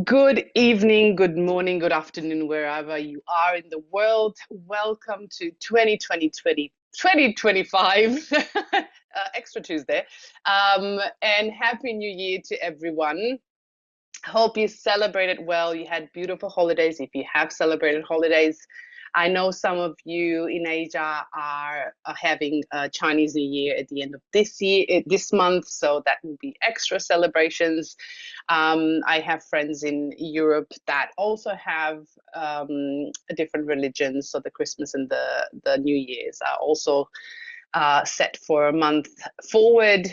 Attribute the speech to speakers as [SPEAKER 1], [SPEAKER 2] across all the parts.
[SPEAKER 1] Good evening, good morning, good afternoon, wherever you are in the world. Welcome to 2025, extra Tuesday. And Happy New Year to everyone. Hope you celebrated well. You had beautiful holidays. If you have celebrated holidays, I know some of you in Asia are having a Chinese New Year at the end of this month, so that will be extra celebrations. I have friends in Europe that also have a different religions, so the Christmas and the New Year's are also set for a month forward.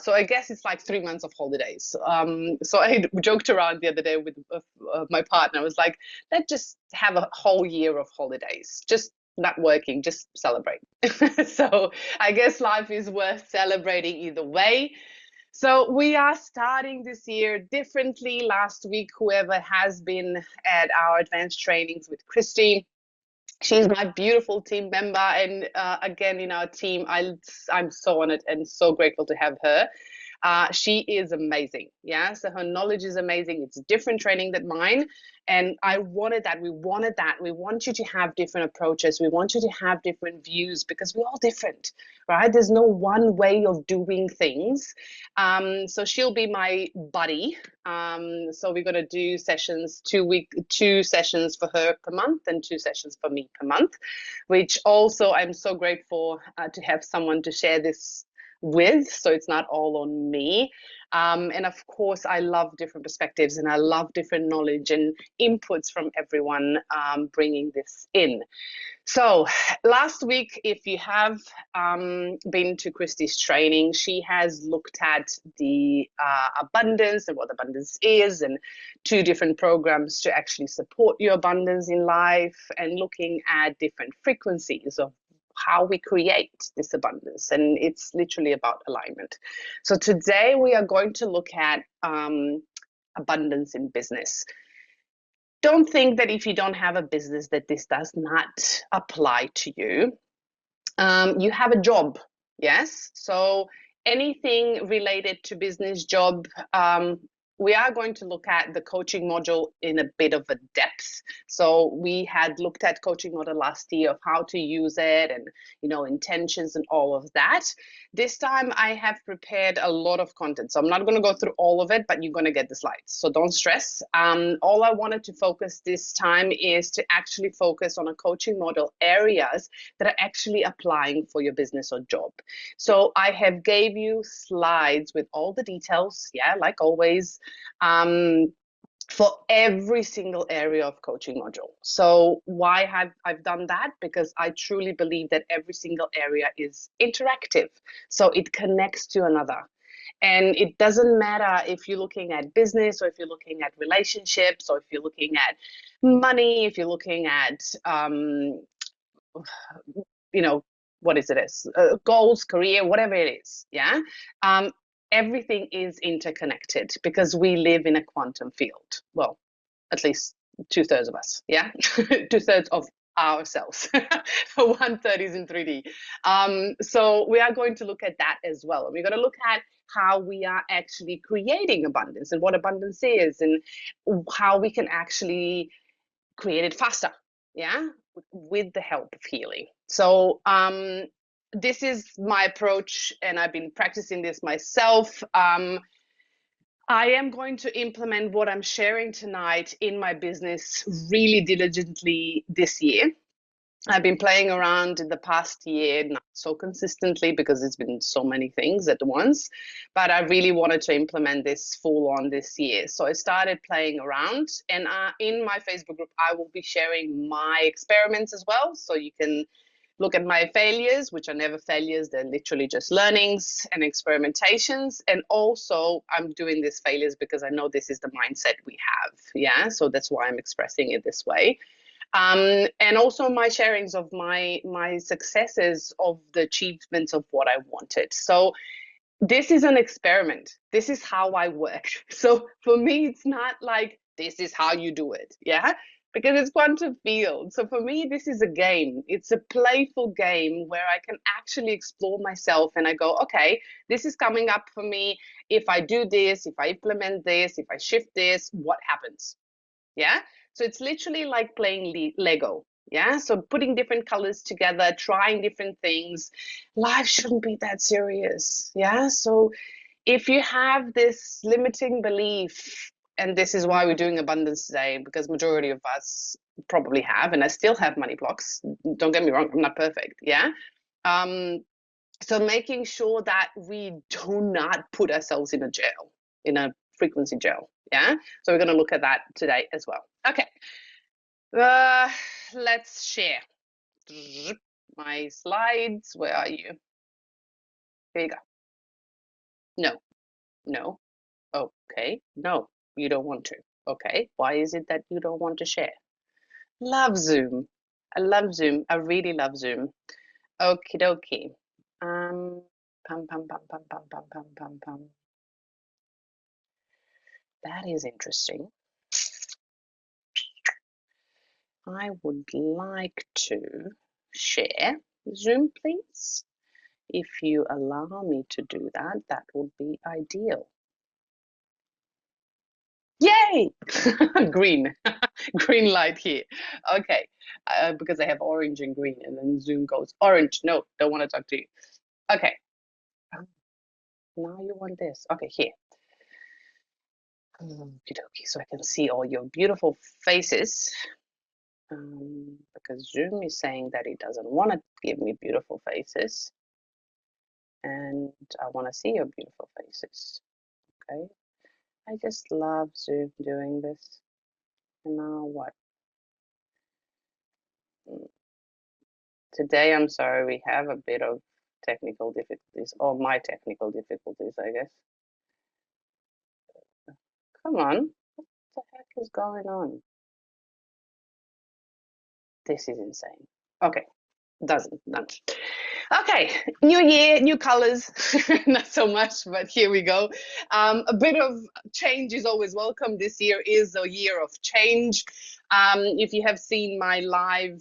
[SPEAKER 1] So I guess it's like 3 months of holidays. So I joked around the other day with my partner. I was like, let's just have a whole year of holidays, just not working, just celebrate. So I guess life is worth celebrating either way. So we are starting this year differently. Last week, whoever has been at our advanced trainings with Christy, she's my beautiful team member, and again in our team, I'm so honored and so grateful to have her. She is amazing. Yeah, so her knowledge is amazing. It's different training than mine, and I wanted that. We wanted that. We want you to have different approaches. We want you to have different views because we're all different, right? There's no one way of doing things. So she'll be my buddy. So we're gonna do sessions, 2 sessions for her per month and 2 sessions for me per month, which also I'm so grateful to have someone to share this with, so it's not all on me. And of course, I love different perspectives and I love different knowledge and inputs from everyone bringing this in. So, last week, if you have been to Christy's training, she has looked at the abundance and what abundance is, and 2 different programs to actually support your abundance in life, and looking at different frequencies of how we create this abundance. And it's literally about alignment. So, today we are going to look at abundance in business. Don't think that if you don't have a business that this does not apply to you. You have a job, yes? So anything related to business, job, we are going to look at the coaching module in a bit of a depth. So we had looked at coaching model last year of how to use it and, intentions and all of that. This time I have prepared a lot of content. So I'm not going to go through all of it, but you're going to get the slides. So don't stress. All I wanted to focus this time is to actually focus on a coaching model areas that are actually applying for your business or job. So I have gave you slides with all the details, yeah, like always, for every single area of coaching module. So why have I've done that? Because I truly believe that every single area is interactive. So it connects to another. And it doesn't matter if you're looking at business or if you're looking at relationships or if you're looking at money, if you're looking at you know, what is it is goals, career, whatever it is. Yeah. Everything is interconnected because we live in a quantum field. Well, at least 2/3 of us. Yeah. 2/3 of ourselves. 1/3 is in 3D. So we are going to look at that as well. We're going to look at how we are actually creating abundance and what abundance is and how we can actually create it faster. Yeah, with the help of Healy. So this is my approach, and I've been practicing this myself. I am going to implement what I'm sharing tonight in my business really diligently this year. I've been playing around in the past year, not so consistently because it's been so many things at once, but I really wanted to implement this full on this year. So I started playing around, and in my Facebook group, I will be sharing my experiments as well. So you can look at my failures, which are never failures, they're literally just learnings and experimentations. And also, I'm doing these failures because I know this is the mindset we have. Yeah, so that's why I'm expressing it this way. And also my sharings of my successes of the achievements of what I wanted. So this is an experiment. This is how I work. So for me, it's not like this is how you do it. Yeah. because it's quantum field. So for me, this is a game. It's a playful game where I can actually explore myself and I go, okay, this is coming up for me. If I do this, if I implement this, if I shift this, what happens? Yeah. So it's literally like playing Lego. Yeah. So putting different colors together, trying different things. Life shouldn't be that serious. Yeah. So if you have this limiting belief, and this is why we're doing abundance today, because majority of us probably have, and I still have money blocks. Don't get me wrong, I'm not perfect. Yeah. Um, so making sure that we do not put ourselves in a jail, in a frequency jail. Yeah. So we're going to look at that today as well. Okay. Uh, let's share my slides. Where are you? Here you go. No, no. Okay. No, you don't want to. Okay. Why is it that you don't want to share? Love Zoom. I love Zoom. I really love Zoom. Okie dokie. Pum, pum, pum, pum, pum, pum, pum, pum, pum. That is interesting. I would like to share Zoom, please. If you allow me to do that, that would be ideal. Yay! Green. Green light here. Okay. Because I have orange and green, and then Zoom goes orange. No, don't want to talk to you. Okay. Now you want this. Okay, here. Okey-dokey, so I can see all your beautiful faces. Because Zoom is saying that it doesn't want to give me beautiful faces. And I want to see your beautiful faces. Okay. I just love Zoom doing this. And now what? Today, I'm sorry, we have a bit of technical difficulties, or my technical difficulties, I guess. Come on, what the heck is going on? This is insane. Okay, doesn't, none. Okay, new year, new colors. Not so much, but here we go. A bit of change is always welcome. This year is a year of change. If you have seen my live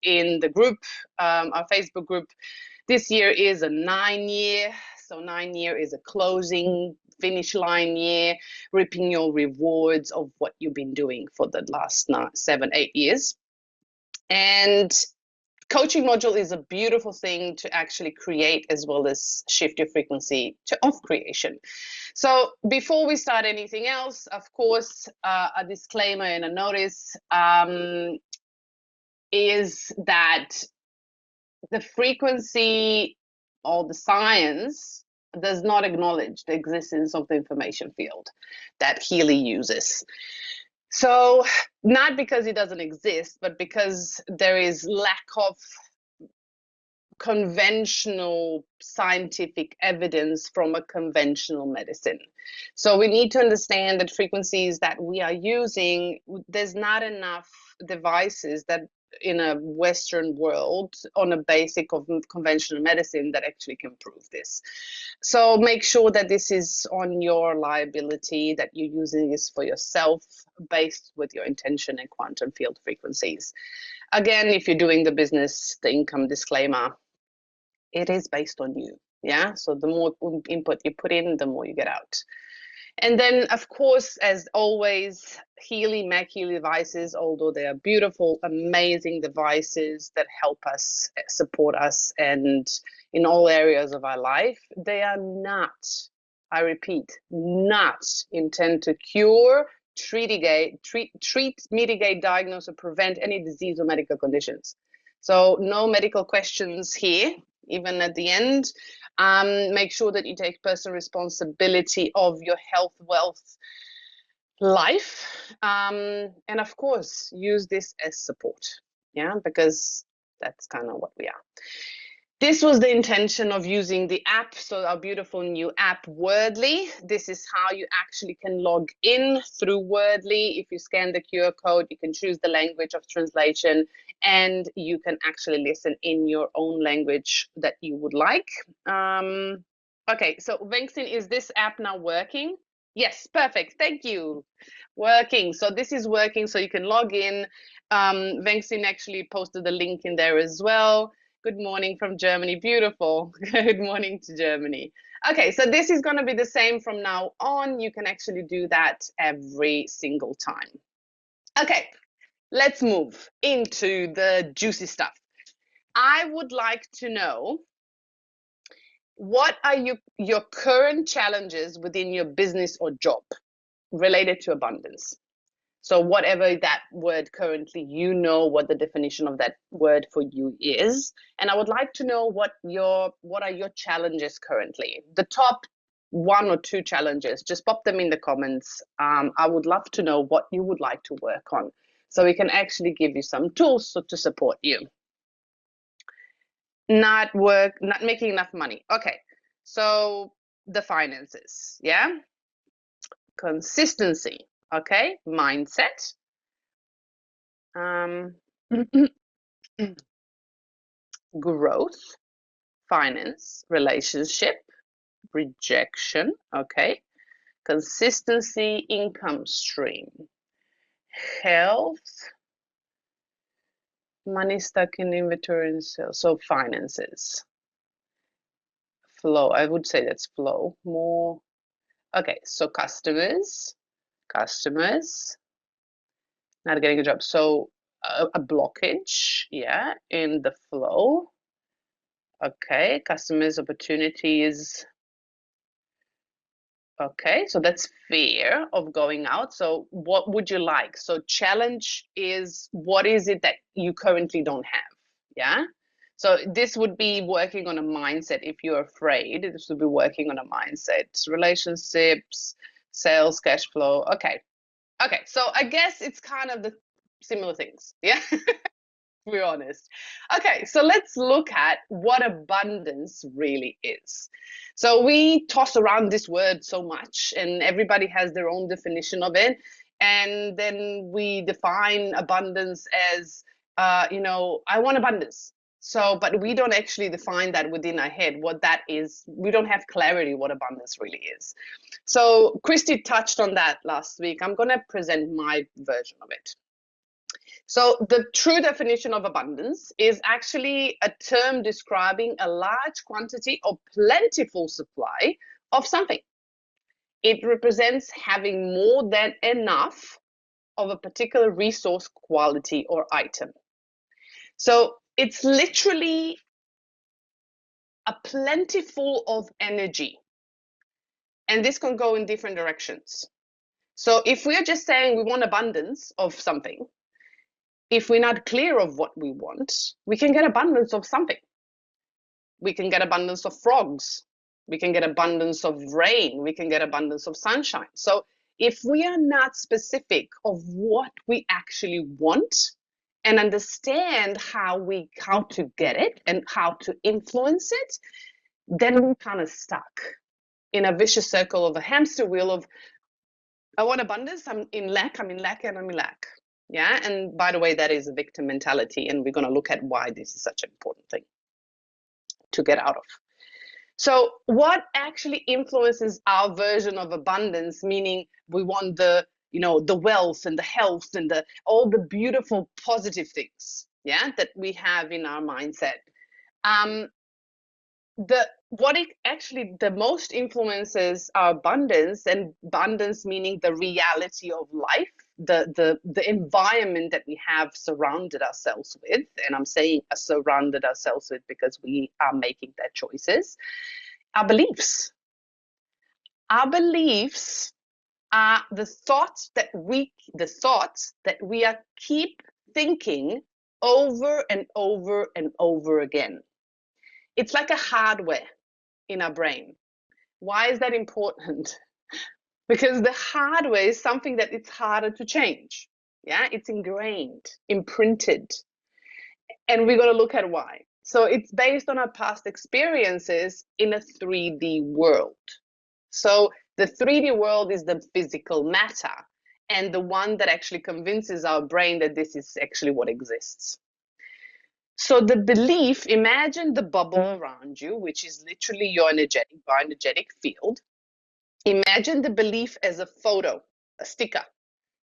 [SPEAKER 1] in the group, our Facebook group, this year is a 9-year. So 9-year is a closing finish line year, reaping your rewards of what you've been doing for the last 7, 8 years. And coaching module is a beautiful thing to actually create as well as shift your frequency to of creation. So before we start anything else, of course, a disclaimer and a notice is that the frequency or the science does not acknowledge the existence of the information field that Healy uses. So not because it doesn't exist, but because there is lack of conventional scientific evidence from a conventional medicine. So we need to understand that frequencies that we are using, there's not enough devices that in a Western world on a basic of conventional medicine that actually can prove this. So make sure that this is on your liability, that you're using this for yourself based with your intention and quantum field frequencies. Again, if you're doing the business, the income disclaimer, it is based on you. Yeah. So the more input you put in, the more you get out. And then, of course, as always, Mac Healy devices, although they are beautiful, amazing devices that help us, support us, and in all areas of our life, they are not, I repeat, not intend to cure, treat, mitigate, diagnose, or prevent any disease or medical conditions. So no medical questions here, even at the end. Make sure that you take personal responsibility of your health, wealth, life, and of course, use this as support. Yeah, because that's kind of what we are. This was the intention of using the app, so our beautiful new app, Wordly. This is how you actually can log in through Wordly. If you scan the QR code, you can choose the language of translation, and you can actually listen in your own language that you would like. Okay, so Vengsin, is this app now working? Yes, perfect. Thank you. Working. So this is working. So you can log in. Vengsin actually posted the link in there as well. Good morning from Germany. Beautiful. Good morning to Germany. Okay, so this is going to be the same from now on. You can actually do that every single time. Okay, let's move into the juicy stuff. I would like to know, what are your current challenges within your business or job related to abundance? So whatever that word currently, you know what the definition of that word for you is. And I would like to know what are your challenges currently? The top 1 or 2 challenges, just pop them in the comments. I would love to know what you would like to work on, so we can actually give you some tools to support you. Not making enough money. Okay, so the finances, yeah? Consistency, okay? Mindset. Growth, finance, relationship, rejection, okay? Consistency, income stream, health, money stuck in inventory and sales. So finances, flow. I would say that's flow more. Okay, so customers, not getting a job. So a blockage, yeah, in the flow. Okay, customers, opportunities. Okay, so that's fear of going out. So what would you like? So challenge is, what is it that you currently don't have? Yeah. So this would be working on a mindset. If you're afraid, this would be working on a mindset. Relationships, sales, cash flow. Okay. Okay. So I guess it's kind of the similar things. Yeah. We're honest. Okay, so let's look at what abundance really is. So we toss around this word so much, and everybody has their own definition of it. And then we define abundance as, I want abundance. So, but we don't actually define that within our head, what that is. We don't have clarity what abundance really is. So Christy touched on that last week. I'm going to present my version of it. So the true definition of abundance is actually a term describing a large quantity or plentiful supply of something. It represents having more than enough of a particular resource, quality, or item. So it's literally a plentiful of energy. And this can go in different directions. So if we're just saying we want abundance of something, if we're not clear of what we want, we can get abundance of something. We can get abundance of frogs. We can get abundance of rain. We can get abundance of sunshine. So if we are not specific of what we actually want and understand how to get it and how to influence it, then we're kind of stuck in a vicious circle of a hamster wheel of, I want abundance, I'm in lack, and I'm in lack. Yeah, and by the way, that is a victim mentality, and we're going to look at why this is such an important thing to get out of. So what actually influences our version of abundance, meaning we want the wealth and the health and all the beautiful positive things, yeah, that we have in our mindset. The most influences our abundance, and abundance meaning the reality of life, the environment that we have surrounded ourselves with. And I'm saying surrounded ourselves with because we are making their choices. Our beliefs are the thoughts that we are keep thinking over and over and over again. It's like a hardware in our brain. Why is that important? Because the hardware is something that it's harder to change. Yeah, it's ingrained, imprinted. And we're going to look at why. So it's based on our past experiences in a 3D world. So the 3D world is the physical matter, and the one that actually convinces our brain that this is actually what exists. So the belief, imagine the bubble around you, which is literally your bioenergetic field. Imagine the belief as a photo, a sticker.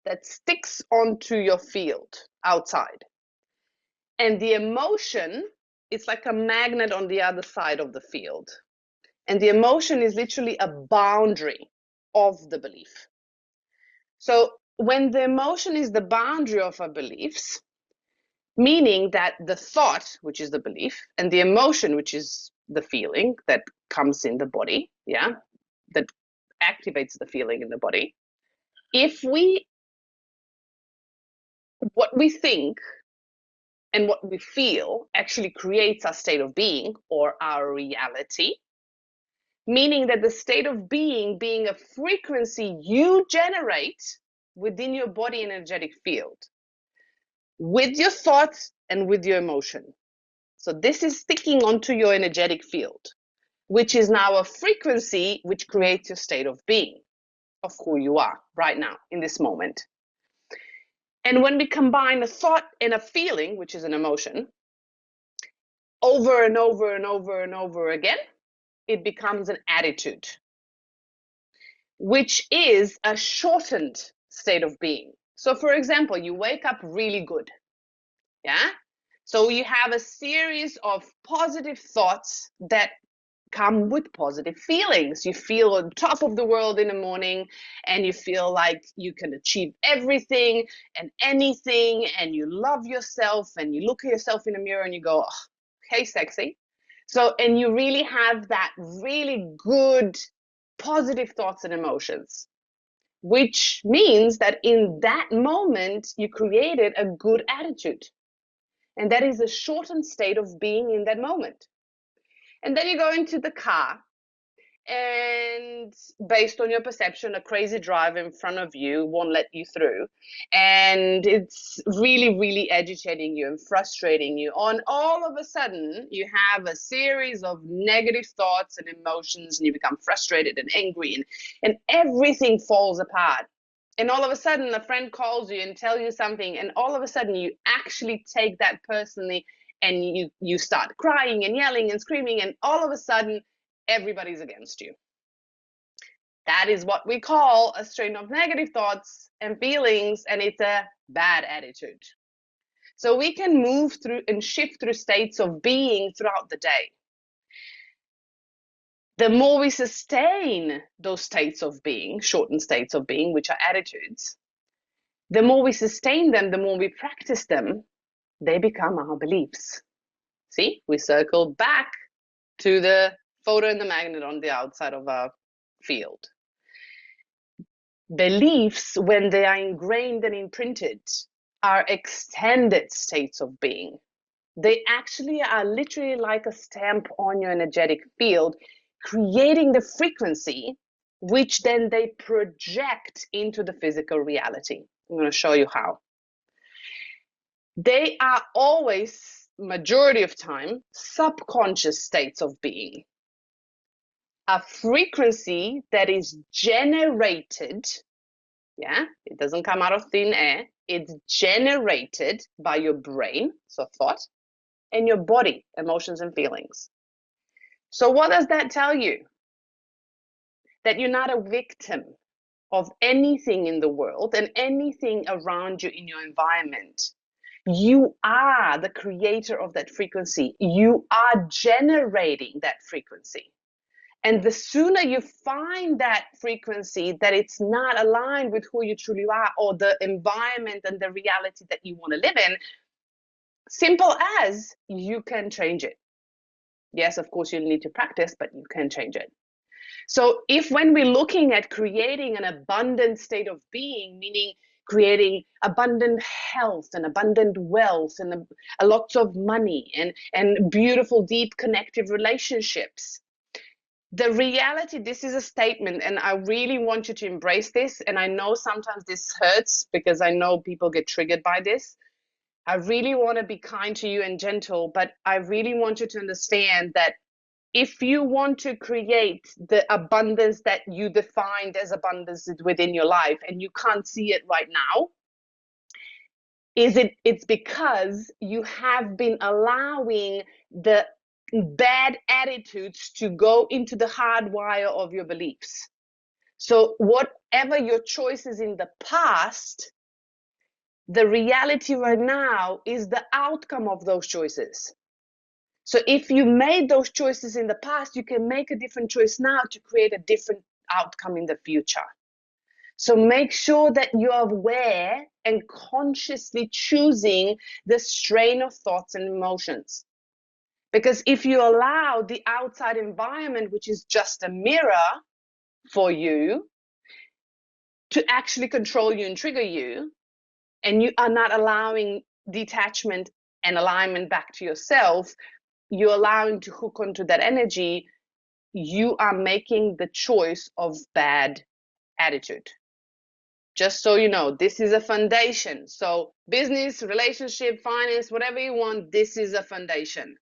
[SPEAKER 1] that sticks onto your field outside. And the emotion, it's like a magnet on the other side of the field. And the emotion is literally a boundary of the belief. So when the emotion is the boundary of our beliefs, meaning that the thought, which is the belief, and the emotion, which is the feeling that comes in the body, yeah, that activates the feeling in the body. If what we think and what we feel actually creates our state of being or our reality, meaning that the state of being a frequency you generate within your body energetic field with your thoughts and with your emotion. So this is sticking onto your energetic field, which is now a frequency which creates your state of being, of who you are right now in this moment. And when we combine a thought and a feeling, which is an emotion, over and over and over and over again, it becomes an attitude, which is a shortened state of being. So for example, you wake up really good, yeah? So you have a series of positive thoughts that come with positive feelings. You feel on top of the world in the morning, and you feel like you can achieve everything and anything, and you love yourself, and you look at yourself in the mirror and you go, oh, hey, sexy. So, and you really have that really good positive thoughts and emotions, which means that in that moment, you created a good attitude. And that is a shortened state of being in that moment. And then you go into the car, and based on your perception, a crazy driver in front of you won't let you through. And it's really, really agitating you and frustrating you. On all of a sudden, you have a series of negative thoughts and emotions, and you become frustrated and angry, and everything falls apart. And all of a sudden, a friend calls you and tells you something, and all of a sudden, you actually take that personally, and you start crying and yelling and screaming, and all of a sudden, everybody's against you. That is what we call a strain of negative thoughts and feelings, and it's a bad attitude. So we can move through and shift through states of being throughout the day. The more we sustain those states of being, shortened states of being, which are attitudes, the more we sustain them, the more we practice them, they become our beliefs. See, we circle back to the photo and the magnet on the outside of our field. Beliefs, when they are ingrained and imprinted, are extended states of being. They actually are literally like a stamp on your energetic field, creating the frequency, which then they project into the physical reality. I'm going to show you how. They are always, majority of time, subconscious states of being. A frequency that is generated, yeah, it doesn't come out of thin air, it's generated by your brain, so thought, and your body, emotions and feelings. So what does that tell you? That you're not a victim of anything in the world and anything around you in your environment. You are the creator of that frequency. You are generating that frequency. And the sooner you find that frequency that it's not aligned with who you truly are or the environment and the reality that you want to live in, simple as you can change it. Yes, of course, you need to practice, but you can change it. So if when we're looking at creating an abundant state of being, meaning creating abundant health and abundant wealth and a lots of money and beautiful, deep, connective relationships, the reality, this is a statement, and I really want you to embrace this. And I know sometimes this hurts because I know people get triggered by this. I really want to be kind to you and gentle, but I really want you to understand that if you want to create the abundance that you defined as abundance within your life and you can't see it right now, it's because you have been allowing the bad attitudes to go into the hardwire of your beliefs. So whatever your choices in the past The reality right now is the outcome of those choices. So if you made those choices in the past, you can make a different choice now to create a different outcome in the future. So make sure that you're aware and consciously choosing the strain of thoughts and emotions. Because if you allow the outside environment, which is just a mirror for you, to actually control you and trigger you, and you are not allowing detachment and alignment back to yourself, you're allowing to hook onto that energy, you are making the choice of bad attitude. Just so you know, this is a foundation. So business, relationship, finance, whatever you want, this is a foundation.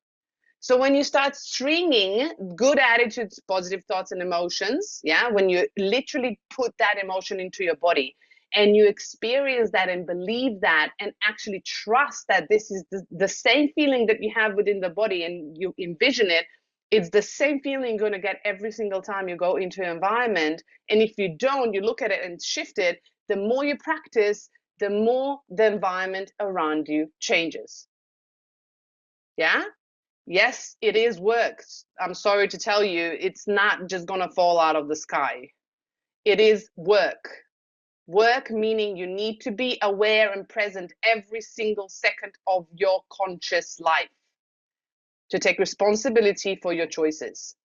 [SPEAKER 1] So when you start stringing good attitudes, positive thoughts and emotions, yeah, when you literally put that emotion into your body and you experience that and believe that and actually trust that this is the same feeling that you have within the body and you envision it, it's the same feeling you're going to get every single time you go into an environment. And if you don't, you look at it and shift it, the more you practice, the more the environment around you changes. Yeah? Yes, it is work. I'm sorry to tell you, it's not just going to fall out of the sky. It is work. Work meaning you need to be aware and present every single second of your conscious life to take responsibility for your choices.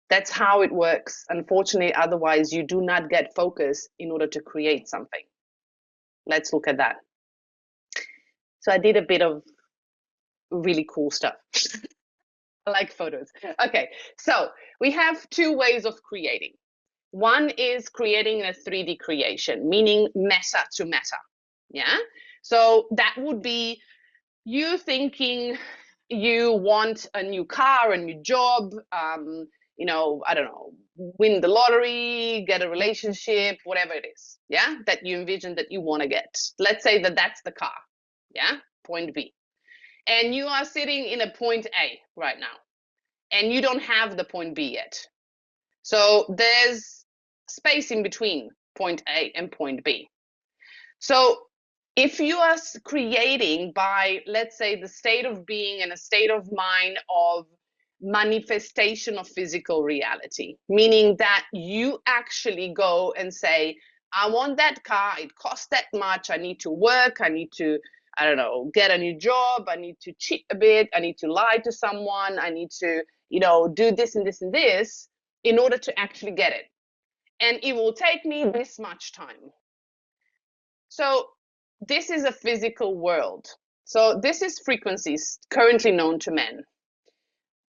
[SPEAKER 1] That's how it works. Unfortunately, otherwise, you do not get focus in order to create something. Let's look at that. So I did a bit of really cool stuff. I like photos. Okay, so we have two ways of creating. One is creating a 3D creation, meaning meta to meta. Yeah. So that would be you thinking you want a new car, a new job, I don't know, win the lottery, get a relationship, whatever it is. Yeah. That you envision that you want to get. Let's say that that's the car. Yeah. Point B. And you are sitting in a point A right now, and you don't have the point B yet. So there's space in between point A and point B. So if you are creating by, let's say, the state of being and a state of mind of manifestation of physical reality, meaning that you actually go and say, I want that car, it costs that much, I need to work, I need to, I don't know, get a new job, I need to cheat a bit, I need to lie to someone, I need to, do this and this and this in order to actually get it. And it will take me this much time. So this is a physical world. So this is frequencies currently known to men,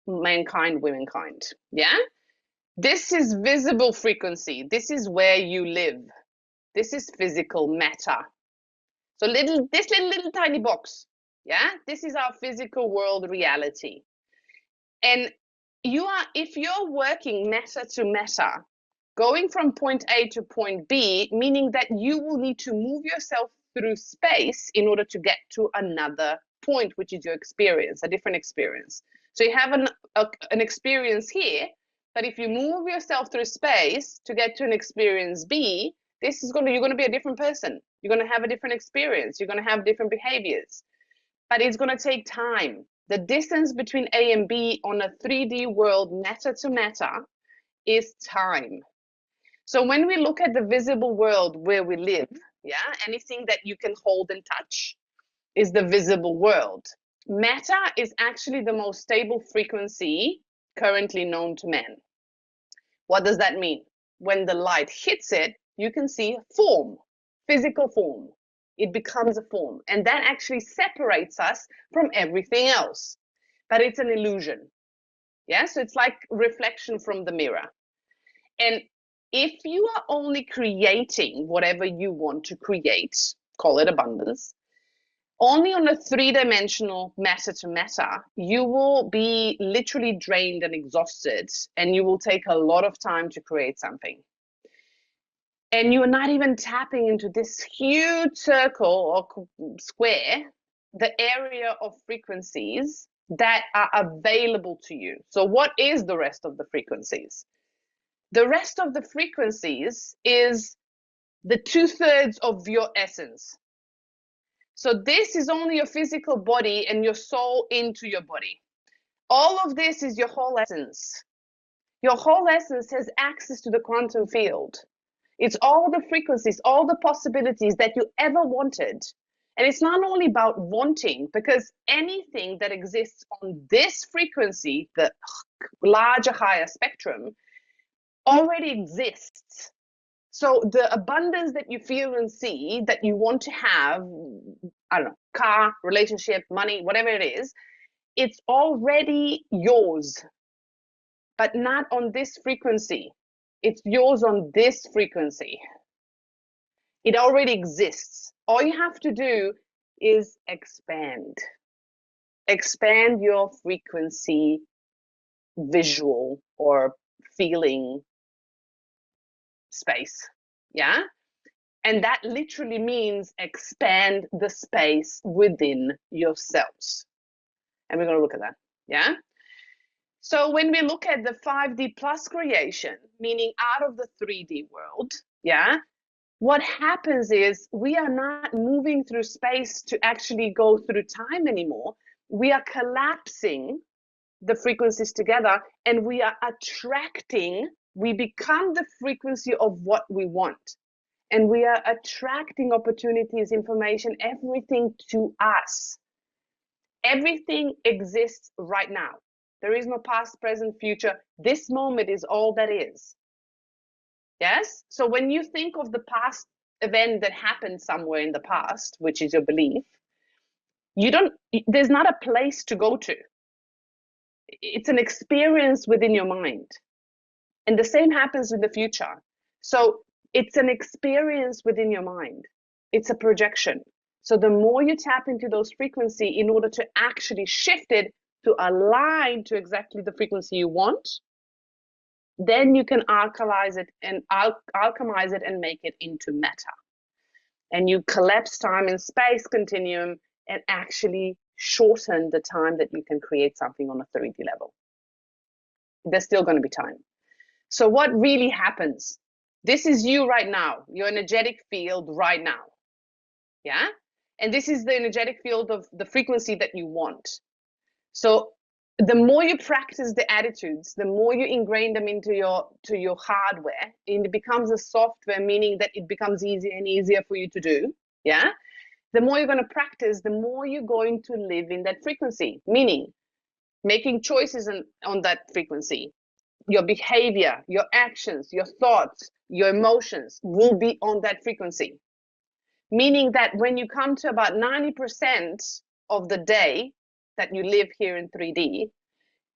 [SPEAKER 1] mankind, womankind. Yeah. This is visible frequency. This is where you live. This is physical matter. So this little tiny box. Yeah. This is our physical world reality. And if you're working meta to meta, going from point A to point B, meaning that you will need to move yourself through space in order to get to another point, which is your experience, a different experience. So you have an experience here, but if you move yourself through space to get to an experience B, you're going to be a different person. You're going to have a different experience. You're going to have different behaviors, but it's going to take time. The distance between A and B on a 3D world, meta to meta, is time. So when we look at the visible world where we live, yeah, anything that you can hold and touch is the visible world. Matter is actually the most stable frequency currently known to man. What does that mean? When the light hits it, you can see form, physical form. It becomes a form, and that actually separates us from everything else. But it's an illusion. Yeah, so it's like reflection from the mirror. And if you are only creating whatever you want to create, call it abundance, only on a 3-dimensional matter to matter, you will be literally drained and exhausted, and you will take a lot of time to create something. And you're not even tapping into this huge circle or square, the area of frequencies that are available to you. So what is the rest of the frequencies? The rest of the frequencies is the 2/3 of your essence. So this is only your physical body and your soul into your body. All of this is your whole essence. Your whole essence has access to the quantum field. It's all the frequencies, all the possibilities that you ever wanted. And it's not only about wanting, because anything that exists on this frequency, the larger, higher spectrum, already exists. So the abundance that you feel and see that you want to have, I don't know, car, relationship, money, whatever it is, it's already yours, but not on this frequency. It's yours on this frequency. It already exists. All you have to do is expand. Expand your frequency, visual or feeling space. Yeah. And that literally means expand the space within yourselves. And we're going to look at that. Yeah. So when we look at the 5D plus creation, meaning out of the 3D world, yeah, what happens is we are not moving through space to actually go through time anymore. We are collapsing the frequencies together and we are attracting, we become the frequency of what we want. And we are attracting opportunities, information, everything to us. Everything exists right now. There is no past, present, future. This moment is all that is. Yes? So when you think of the past event that happened somewhere in the past, which is your belief, there's not a place to go to. It's an experience within your mind. And the same happens with the future. So it's an experience within your mind. It's a projection. So the more you tap into those frequencies in order to actually shift it to align to exactly the frequency you want, then you can alchemize it and make it into matter. And you collapse time and space continuum and actually shorten the time that you can create something on a 3D level. There's still going to be time. So what really happens? This is you right now, your energetic field right now. Yeah? And this is the energetic field of the frequency that you want. So the more you practice the attitudes, the more you ingrain them into your hardware, and it becomes a software, meaning that it becomes easier and easier for you to do. Yeah? The more you're going to practice, the more you're going to live in that frequency, meaning making choices on that frequency. Your behavior, your actions, your thoughts, your emotions will be on that frequency. Meaning that when you come to about 90% of the day that you live here in 3D,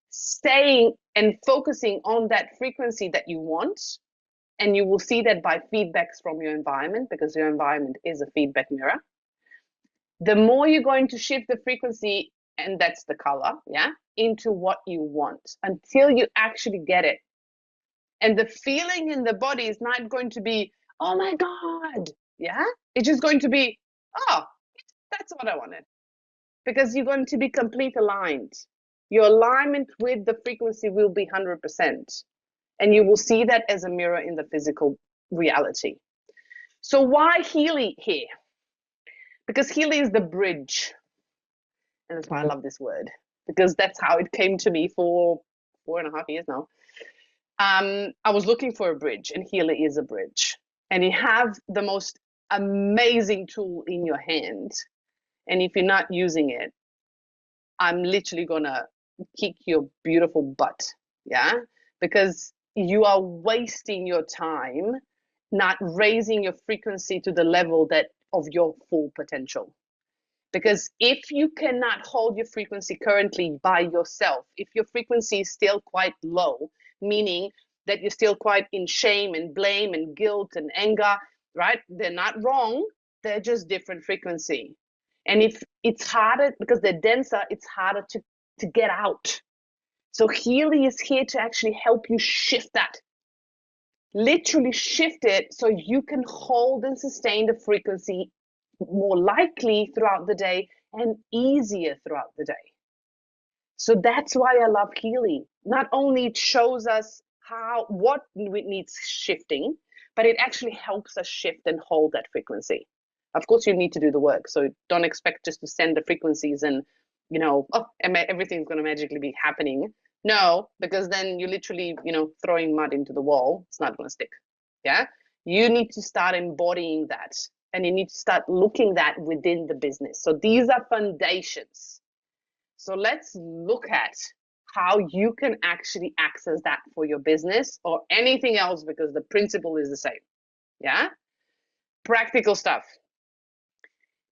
[SPEAKER 1] staying and focusing on that frequency that you want, and you will see that by feedbacks from your environment, because your environment is a feedback mirror, the more you're going to shift the frequency, and that's the color, yeah, into what you want until you actually get it. And the feeling in the body is not going to be, oh my God, yeah? It's just going to be, oh, that's what I wanted. Because you're going to be complete aligned. Your alignment with the frequency will be 100%. And you will see that as a mirror in the physical reality. So why Healy here? Because Healy is the bridge. And that's why I love this word. Because that's how it came to me for 4.5 years now. I was looking for a bridge, and Healy is a bridge. And you have the most amazing tool in your hand. And if you're not using it, I'm literally gonna kick your beautiful butt, yeah? Because you are wasting your time not raising your frequency to the level that of your full potential. Because if you cannot hold your frequency currently by yourself, if your frequency is still quite low, meaning that you're still quite in shame and blame and guilt and anger, right? They're not wrong, they're just different frequency. And if it's harder, because they're denser, it's harder to get out. So Healy is here to actually help you shift that. Literally shift it so you can hold and sustain the frequency more likely throughout the day and easier throughout the day. So that's why I love Healy. Not only it shows us what needs shifting, but it actually helps us shift and hold that frequency. Of course, you need to do the work. So don't expect just to send the frequencies and, oh, everything's going to magically be happening. No, because then you're literally, throwing mud into the wall. It's not going to stick. Yeah. You need to start embodying that, and you need to start looking that within the business. So these are foundations. So let's look at how you can actually access that for your business or anything else, because the principle is the same. Yeah. Practical stuff.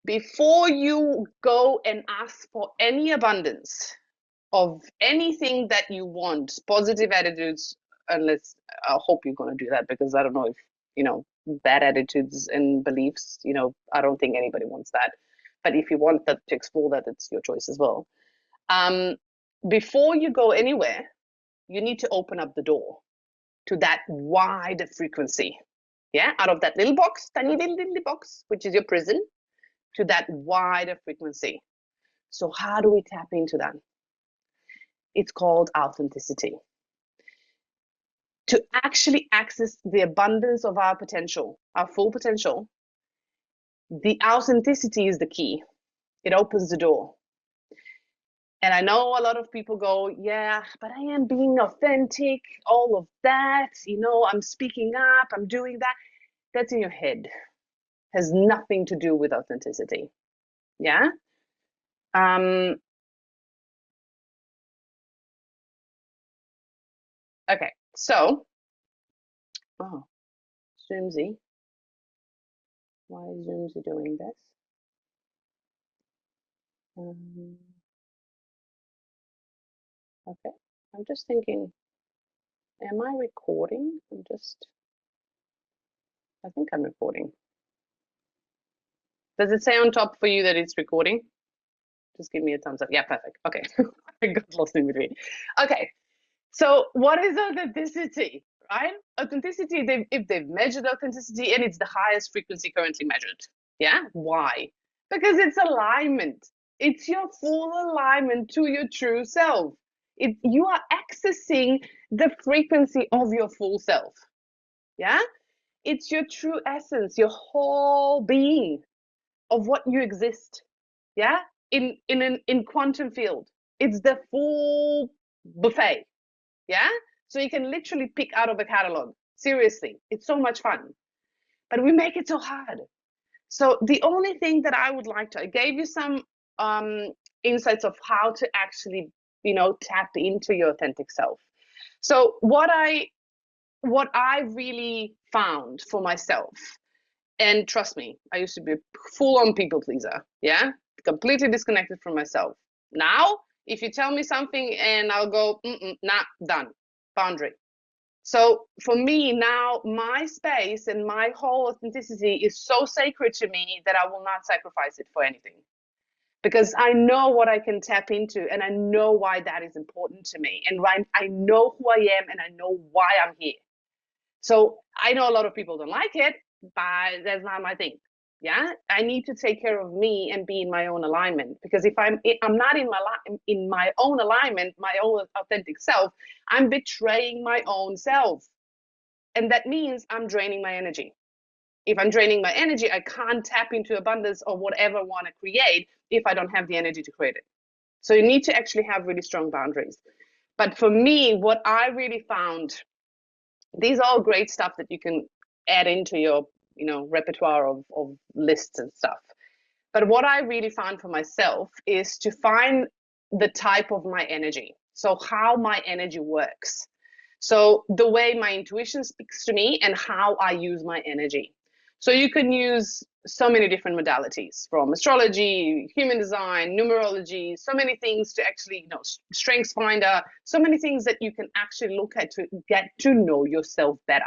[SPEAKER 1] Before you go and ask for any abundance of anything that you want, positive attitudes, unless I hope you're going to do that, because I don't know if, bad attitudes and beliefs, I don't think anybody wants that. But if you want that to explore that, it's your choice as well. Before you go anywhere, you need to open up the door to that wide frequency. Yeah, out of that little box, tiny little box, which is your prison, to that wider frequency. So how do we tap into that? It's called authenticity. To actually access the abundance of our potential, our full potential, the authenticity is the key. It opens the door. And I know a lot of people go, yeah, but I am being authentic, all of that, I'm speaking up, I'm doing that. That's in your head. Has nothing to do with authenticity. Yeah. Okay. So, oh, Zoomsy. Why is Zoomsy doing this? Okay. I'm just thinking, am I recording? I think I'm recording. Does it say on top for you that it's recording? Just give me a thumbs up. Yeah, perfect. Okay. I got lost in between. Okay. So what is authenticity, right? Authenticity, if they've measured authenticity, and it's the highest frequency currently measured. Yeah. Why? Because it's alignment. It's your full alignment to your true self. You are accessing the frequency of your full self. Yeah. It's your true essence, your whole being of what you exist. Yeah. In quantum field, it's the full buffet. Yeah. So you can literally pick out of a catalog. Seriously, it's so much fun, but we make it so hard. So the only thing that I would like to, I gave you some insights of how to actually, tap into your authentic self. So what I really found for myself, and trust me, I used to be a full-on people pleaser. Yeah, completely disconnected from myself. Now, if you tell me something and I'll go, nah, done, boundary. So for me now, my space and my whole authenticity is so sacred to me that I will not sacrifice it for anything, because I know what I can tap into, and I know why that is important to me, and I know who I am, and I know why I'm here. So I know a lot of people don't like it, but that's not my thing. Yeah, I need to take care of me and be in my own alignment, because if I'm not in my own alignment, my own authentic self, I'm betraying my own self, and that means I'm draining my energy. If I'm draining my energy, I can't tap into abundance or whatever I want to create if I don't have the energy to create it. So you need to actually have really strong boundaries. But for me, what I really found, these are all great stuff that you can add into your repertoire of lists and stuff. But what I really found for myself is to find the type of my energy. So how my energy works. So the way my intuition speaks to me and how I use my energy. So you can use so many different modalities, from astrology, human design, numerology, so many things to actually, strengths finder, so many things that you can actually look at to get to know yourself better.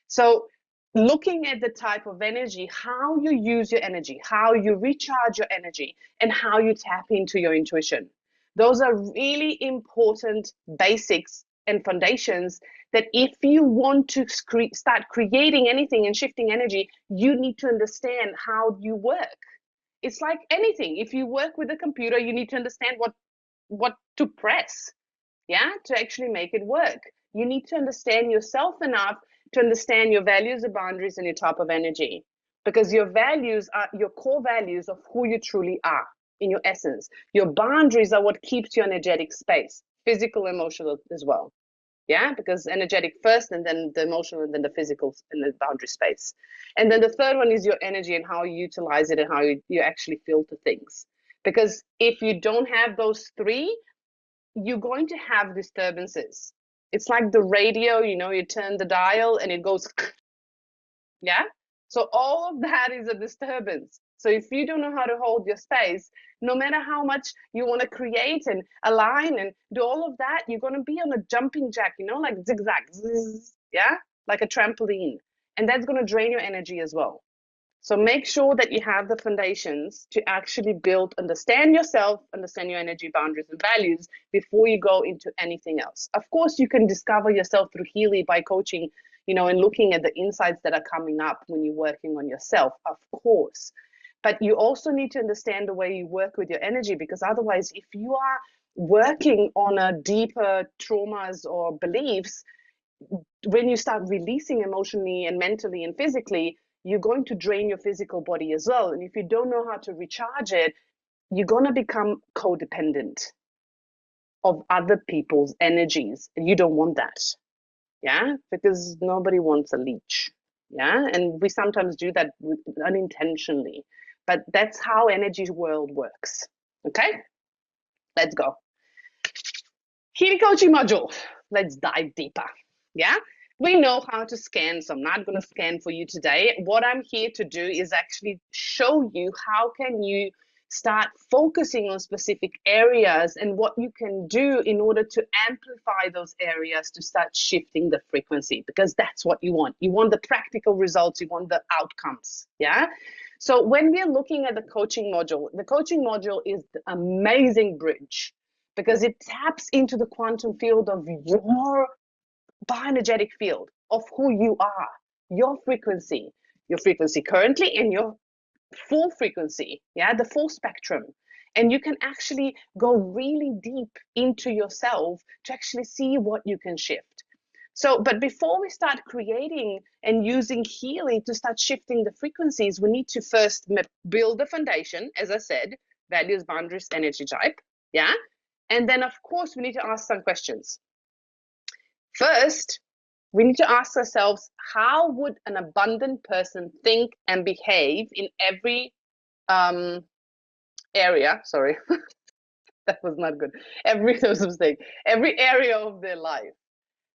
[SPEAKER 1] So looking at the type of energy, how you use your energy, how you recharge your energy, and how you tap into your intuition. Those are really important basics and foundations that if you want to start creating anything and shifting energy, you need to understand how you work. It's like anything. If you work with a computer, you need to understand what to press, yeah, to actually make it work. You need to understand yourself enough to understand your values, your boundaries, and your type of energy. because your values are your core values of who you truly are in your essence. Your boundaries are what keeps your energetic space, physical, emotional as well. Yeah, because energetic first, and then the emotional, and then the physical, and the boundary space. And then the third one is your energy and how you utilize it and how you actually filter things. Because if you don't have those three, you're going to have disturbances. It's like the radio, you turn the dial and it goes, yeah? So all of that is a disturbance. So if you don't know how to hold your space, no matter how much you want to create and align and do all of that, you're going to be on a jumping jack, like zigzag, yeah, like a trampoline. And that's going to drain your energy as well. So make sure that you have the foundations to actually understand yourself, understand your energy boundaries and values before you go into anything else. Of course, you can discover yourself through Healy by coaching, and looking at the insights that are coming up when you're working on yourself, of course. But you also need to understand the way you work with your energy, because otherwise, if you are working on a deeper traumas or beliefs, when you start releasing emotionally and mentally and physically, you're going to drain your physical body as well. And if you don't know how to recharge it, you're going to become codependent of other people's energies. And you don't want that. Yeah, because nobody wants a leech. Yeah, and we sometimes do that unintentionally. But that's how energy world works. Okay, let's go. Healy coaching module. Let's dive deeper. Yeah, we know how to scan, so I'm not going to scan for you today. What I'm here to do is actually show you how can you start focusing on specific areas and what you can do in order to amplify those areas to start shifting the frequency, because that's what you want. You want the practical results, you want the outcomes. Yeah. So when we're looking at the coaching module is the amazing bridge, because it taps into the quantum field of your bioenergetic field of who you are, your frequency currently, and your full frequency, yeah, the full spectrum. And you can actually go really deep into yourself to actually see what you can shift. So, but before we start creating and using Healy to start shifting the frequencies, we need to first build the foundation, as I said, values, boundaries, energy type, yeah? And then, of course, we need to ask some questions. First, we need to ask ourselves, how would an abundant person think and behave in every area? Sorry, that was not good. Every area of their life.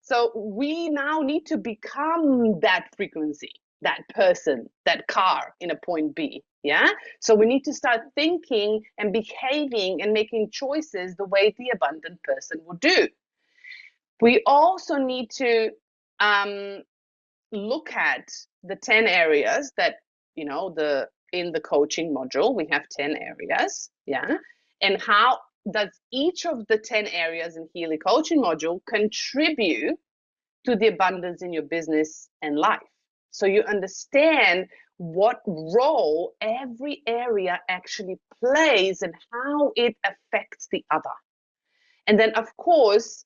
[SPEAKER 1] So we now need to become that frequency, that person, that car in a point B. Yeah. So we need to start thinking and behaving and making choices the way the abundant person would do. We also need to look at the 10 areas that, in the coaching module, we have 10 areas. Yeah. And how does each of the 10 areas in Healy coaching module contribute to the abundance in your business and life? So you understand what role every area actually plays and how it affects the other. And then, of course,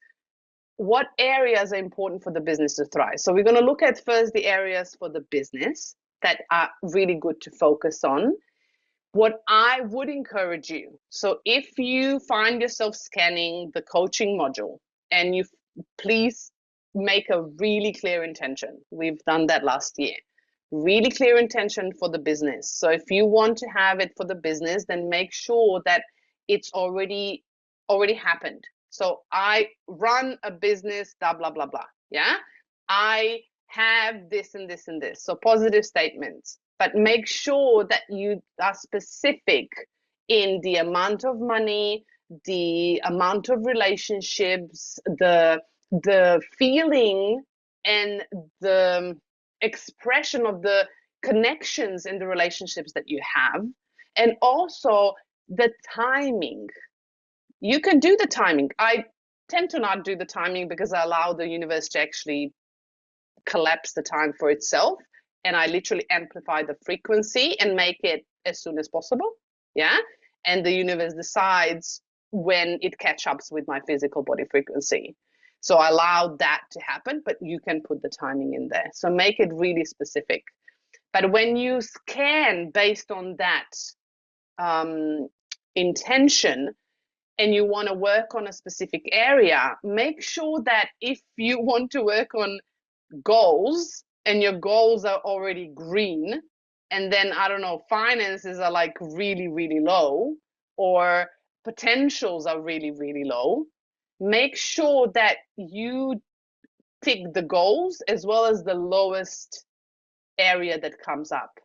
[SPEAKER 1] what areas are important for the business to thrive? So we're going to look at first the areas for the business that are really good to focus on. What I would encourage you, so if you find yourself scanning the coaching module, and you please make a really clear intention. We've done that last year. Really clear intention for the business. So if you want to have it for the business, then make sure that it's already happened. So I run a business, blah, blah, blah, blah. Yeah. I have this and this and this. So positive statements, but make sure that you are specific in the amount of money, the amount of relationships, the feeling and the expression of the connections in the relationships that you have, and also the timing. You can do the timing. I tend to not do the timing because I allow the universe to actually collapse the time for itself, and I literally amplify the frequency and make it as soon as possible. Yeah. And the universe decides when it catches up with my physical body frequency. So I allow that to happen, but you can put the timing in there. So make it really specific. But when you scan based on that intention, and you want to work on a specific area, make sure that if you want to work on goals and your goals are already green, and then I don't know, finances are like really, really low, or potentials are really, really low, make sure that you pick the goals as well as the lowest area that comes up,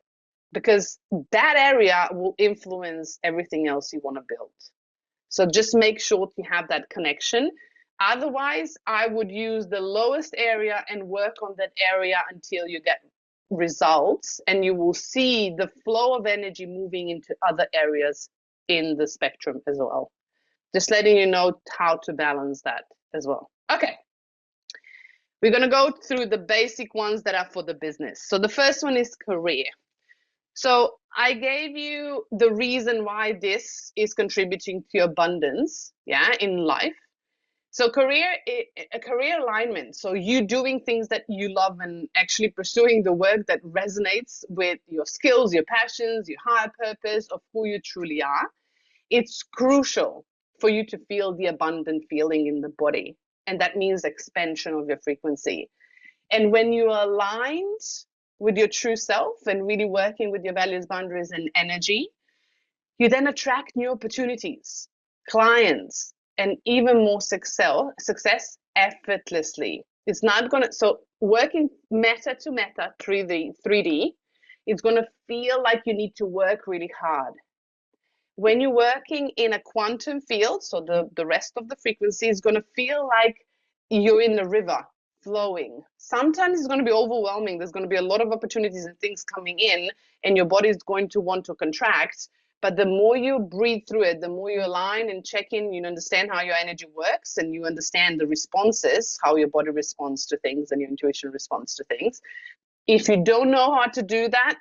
[SPEAKER 1] because that area will influence everything else you want to build. So just make sure to have that connection. Otherwise, I would use the lowest area and work on that area until you get results, and you will see the flow of energy moving into other areas in the spectrum as well. Just letting you know how to balance that as well. Okay. We're going to go through the basic ones that are for the business. So the first one is career. So I gave you the reason why this is contributing to abundance, yeah, in life. So a career alignment. So you doing things that you love and actually pursuing the work that resonates with your skills, your passions, your higher purpose of who you truly are. It's crucial for you to feel the abundant feeling in the body. And that means expansion of your frequency. And when you are aligned with your true self and really working with your values, boundaries, and energy, you then attract new opportunities, clients, and even more success effortlessly. It's not going to, so working meta to meta, 3D, it's going to feel like you need to work really hard. When you're working in a quantum field, so the rest of the frequency is going to feel like you're in the river flowing. Sometimes it's going to be overwhelming. There's going to be a lot of opportunities and things coming in, and your body is going to want to contract. But the more you breathe through it, the more you align and check in, you understand how your energy works, and you understand the responses, how your body responds to things and your intuition responds to things. If you don't know how to do that,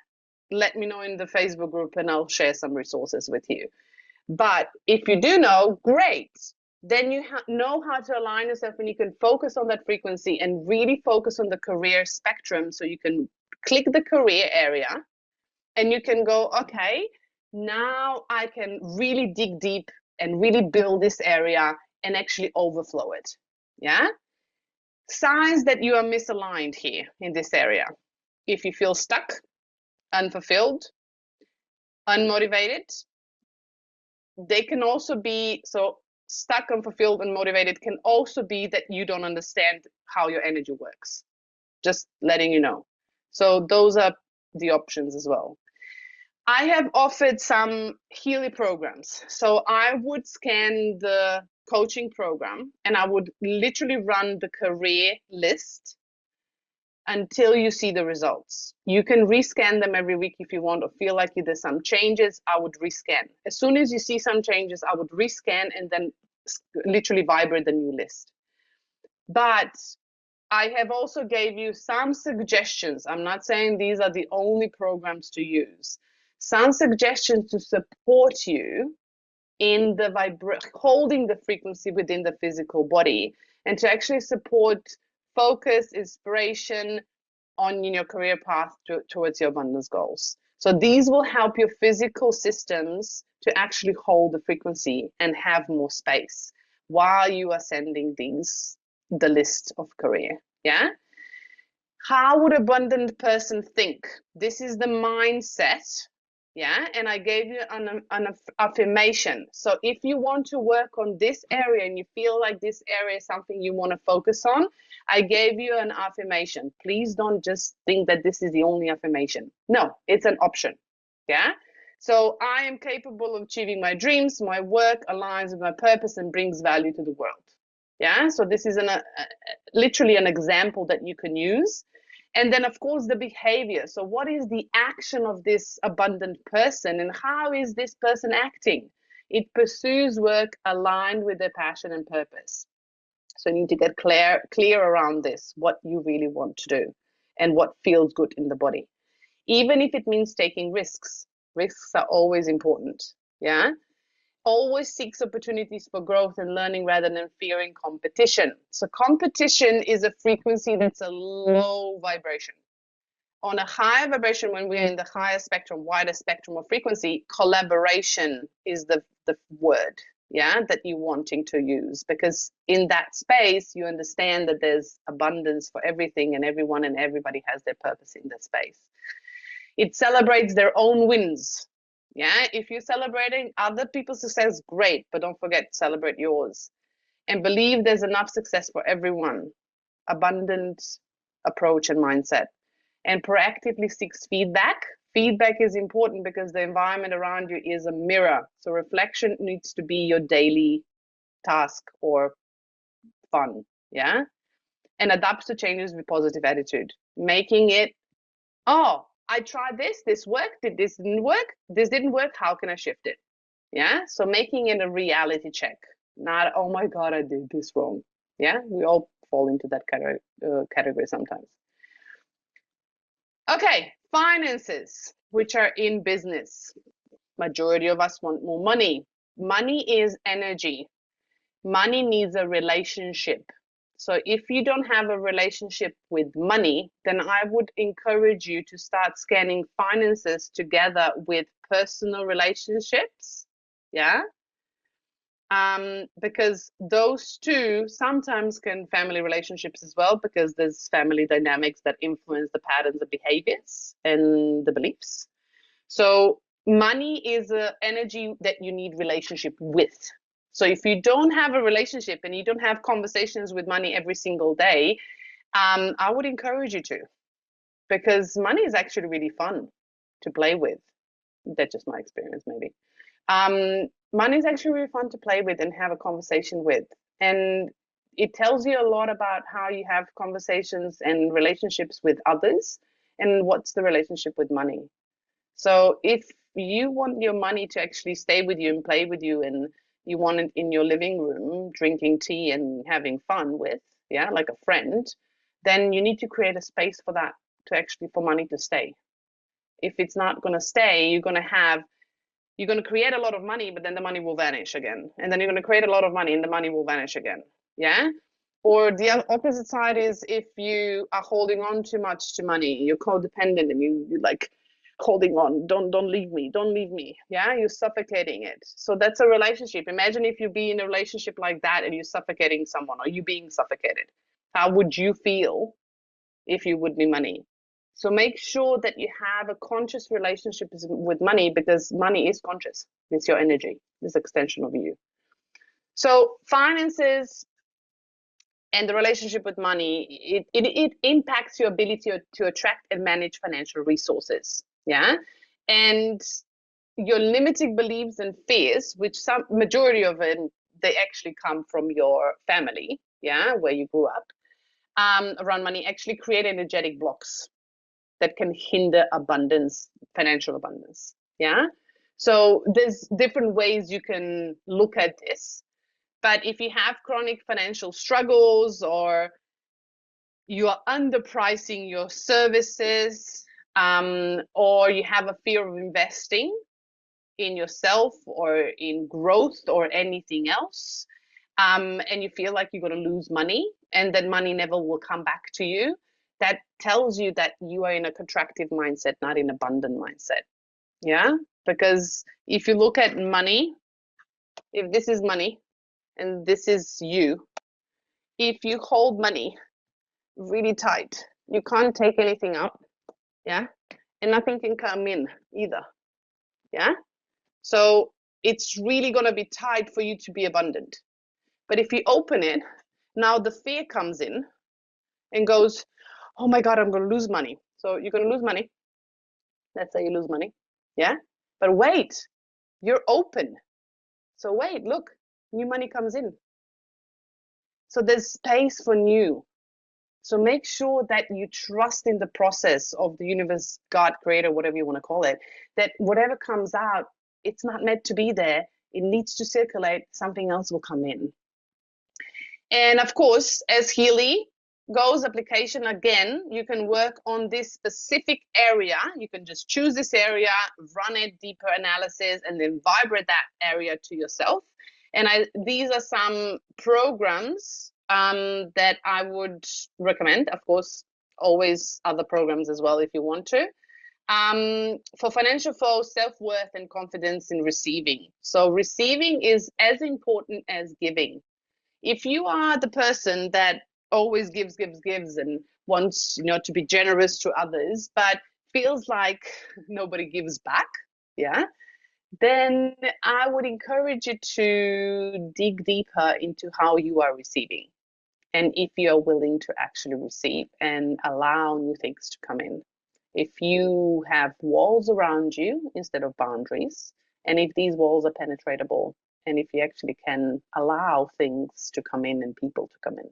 [SPEAKER 1] let me know in the Facebook group and I'll share some resources with you. But if you do know, great. Then you know how to align yourself, and you can focus on that frequency and really focus on the career spectrum. So you can click the career area and you can go, okay, now I can really dig deep and really build this area and actually overflow it. Yeah. Signs that you are misaligned here in this area. If you feel stuck, unfulfilled, unmotivated, they can also be, so stuck, unfulfilled, unmotivated can also be that you don't understand how your energy works. Just letting you know. So those are the options as well. I have offered some Healy programs. So I would scan the coaching program and I would literally run the career list until you see the results. You can rescan them every week if you want, or feel like there's some changes, I would rescan. As soon as you see some changes, I would rescan and then literally vibrate the new list. But I have also gave you some suggestions. I'm not saying these are the only programs to use. Some suggestions to support you in the holding the frequency within the physical body, and to actually support focus, inspiration on your career path towards your abundance goals. So these will help your physical systems to actually hold the frequency and have more space while you are sending the list of career. Yeah. How would an abundant person think? This is the mindset. Yeah, and I gave you an affirmation. So if you want to work on this area and you feel like this area is something you want to focus on, I gave you an affirmation. Please don't just think that this is the only affirmation. No, it's an option. Yeah. So I am capable of achieving my dreams. My work aligns with my purpose and brings value to the world. Yeah. So this is literally an example that you can use. And then, of course, the behavior. So what is the action of this abundant person, and how is this person acting? It pursues work aligned with their passion and purpose. So you need to get clear around this, what you really want to do and what feels good in the body. Even if it means taking risks. Risks are always important. Yeah. Always seeks opportunities for growth and learning rather than fearing competition. So competition is a frequency that's a low vibration. on a higher vibration, when we're in the higher spectrum, wider spectrum of frequency, collaboration is the word, yeah, that you're wanting to use, because in that space you understand that there's abundance for everything and everyone, and everybody has their purpose in that space. It celebrates their own wins. Yeah, if you're celebrating other people's success, great, but don't forget to celebrate yours, and believe there's enough success for everyone. Abundant approach and mindset, and proactively seeks feedback. Feedback is important because the environment around you is a mirror. So reflection needs to be your daily task or fun, yeah? And adapt to changes with positive attitude. Making it, oh, I tried this, this worked, this didn't work, this didn't work, how can I shift it? Yeah, so making it a reality check, not, oh my God, I did this wrong. Yeah, we all fall into that category sometimes. Okay, finances, which are in business. Majority of us want more money. Money is energy. Money needs a relationship. So if you don't have a relationship with money, then I would encourage you to start scanning finances together with personal relationships. Yeah. Because those two sometimes can family relationships as well, because there's family dynamics that influence the patterns of behaviors and the beliefs. So money is an energy that you need relationship with. So if you don't have a relationship and you don't have conversations with money every single day, I would encourage you to, because money is actually really fun to play with. That's just my experience, maybe. Money is actually really fun to play with and have a conversation with. And it tells you a lot about how you have conversations and relationships with others, and what's the relationship with money. So if you want your money to actually stay with you and play with you, and you want it in your living room, drinking tea and having fun with, yeah, like a friend, then you need to create a space for that, to actually, for money to stay. If it's not going to stay, you're going to create a lot of money, but then the money will vanish again. And then you're going to create a lot of money and the money will vanish again. Yeah. Or the opposite side is, if you are holding on too much to money, you're codependent, and you're like holding on, don't leave me, don't leave me. Yeah. You're suffocating it. So that's a relationship. Imagine if you be in a relationship like that and you're suffocating someone, or you being suffocated. How would you feel if you would be money? So make sure that you have a conscious relationship with money, because money is conscious. It's your energy, this extension of you. So finances and the relationship with money, it impacts your ability to attract and manage financial resources. Yeah. And your limiting beliefs and fears, which some majority of it, they actually come from your family, yeah, where you grew up, around money, actually create energetic blocks that can hinder abundance, financial abundance. Yeah. So there's different ways you can look at this. But if you have chronic financial struggles, or you are underpricing your services, or you have a fear of investing in yourself or in growth or anything else, and you feel like you're going to lose money and that money never will come back to you, that tells you that you are in a contractive mindset, not in abundant mindset. Yeah. Because if you look at money, if this is money and this is you, if you hold money really tight, you can't take anything out. Yeah. And nothing can come in either. Yeah. So it's really going to be tight for you to be abundant. But if you open it, now the fear comes in and goes, oh my God, I'm going to lose money. So you're going to lose money. Let's say you lose money. Yeah. But wait, you're open. So wait, look, new money comes in. So there's space for new. So make sure that you trust in the process of the universe, God, creator, whatever you want to call it, that whatever comes out, it's not meant to be there. It needs to circulate. Something else will come in. And of course, as Healy goes application, again, you can work on this specific area. You can just choose this area, run a deeper analysis, and then vibrate that area to yourself. And these are some programs that I would recommend. Of course, always other programs as well if you want to. For financial flow, self-worth and confidence in receiving. So receiving is as important as giving. If you are the person that always gives and wants, to be generous to others, but feels like nobody gives back, yeah, then I would encourage you to dig deeper into how you are receiving and if you are willing to actually receive and allow new things to come in. If you have walls around you instead of boundaries, and if these walls are penetratable, and if you actually can allow things to come in and people to come in.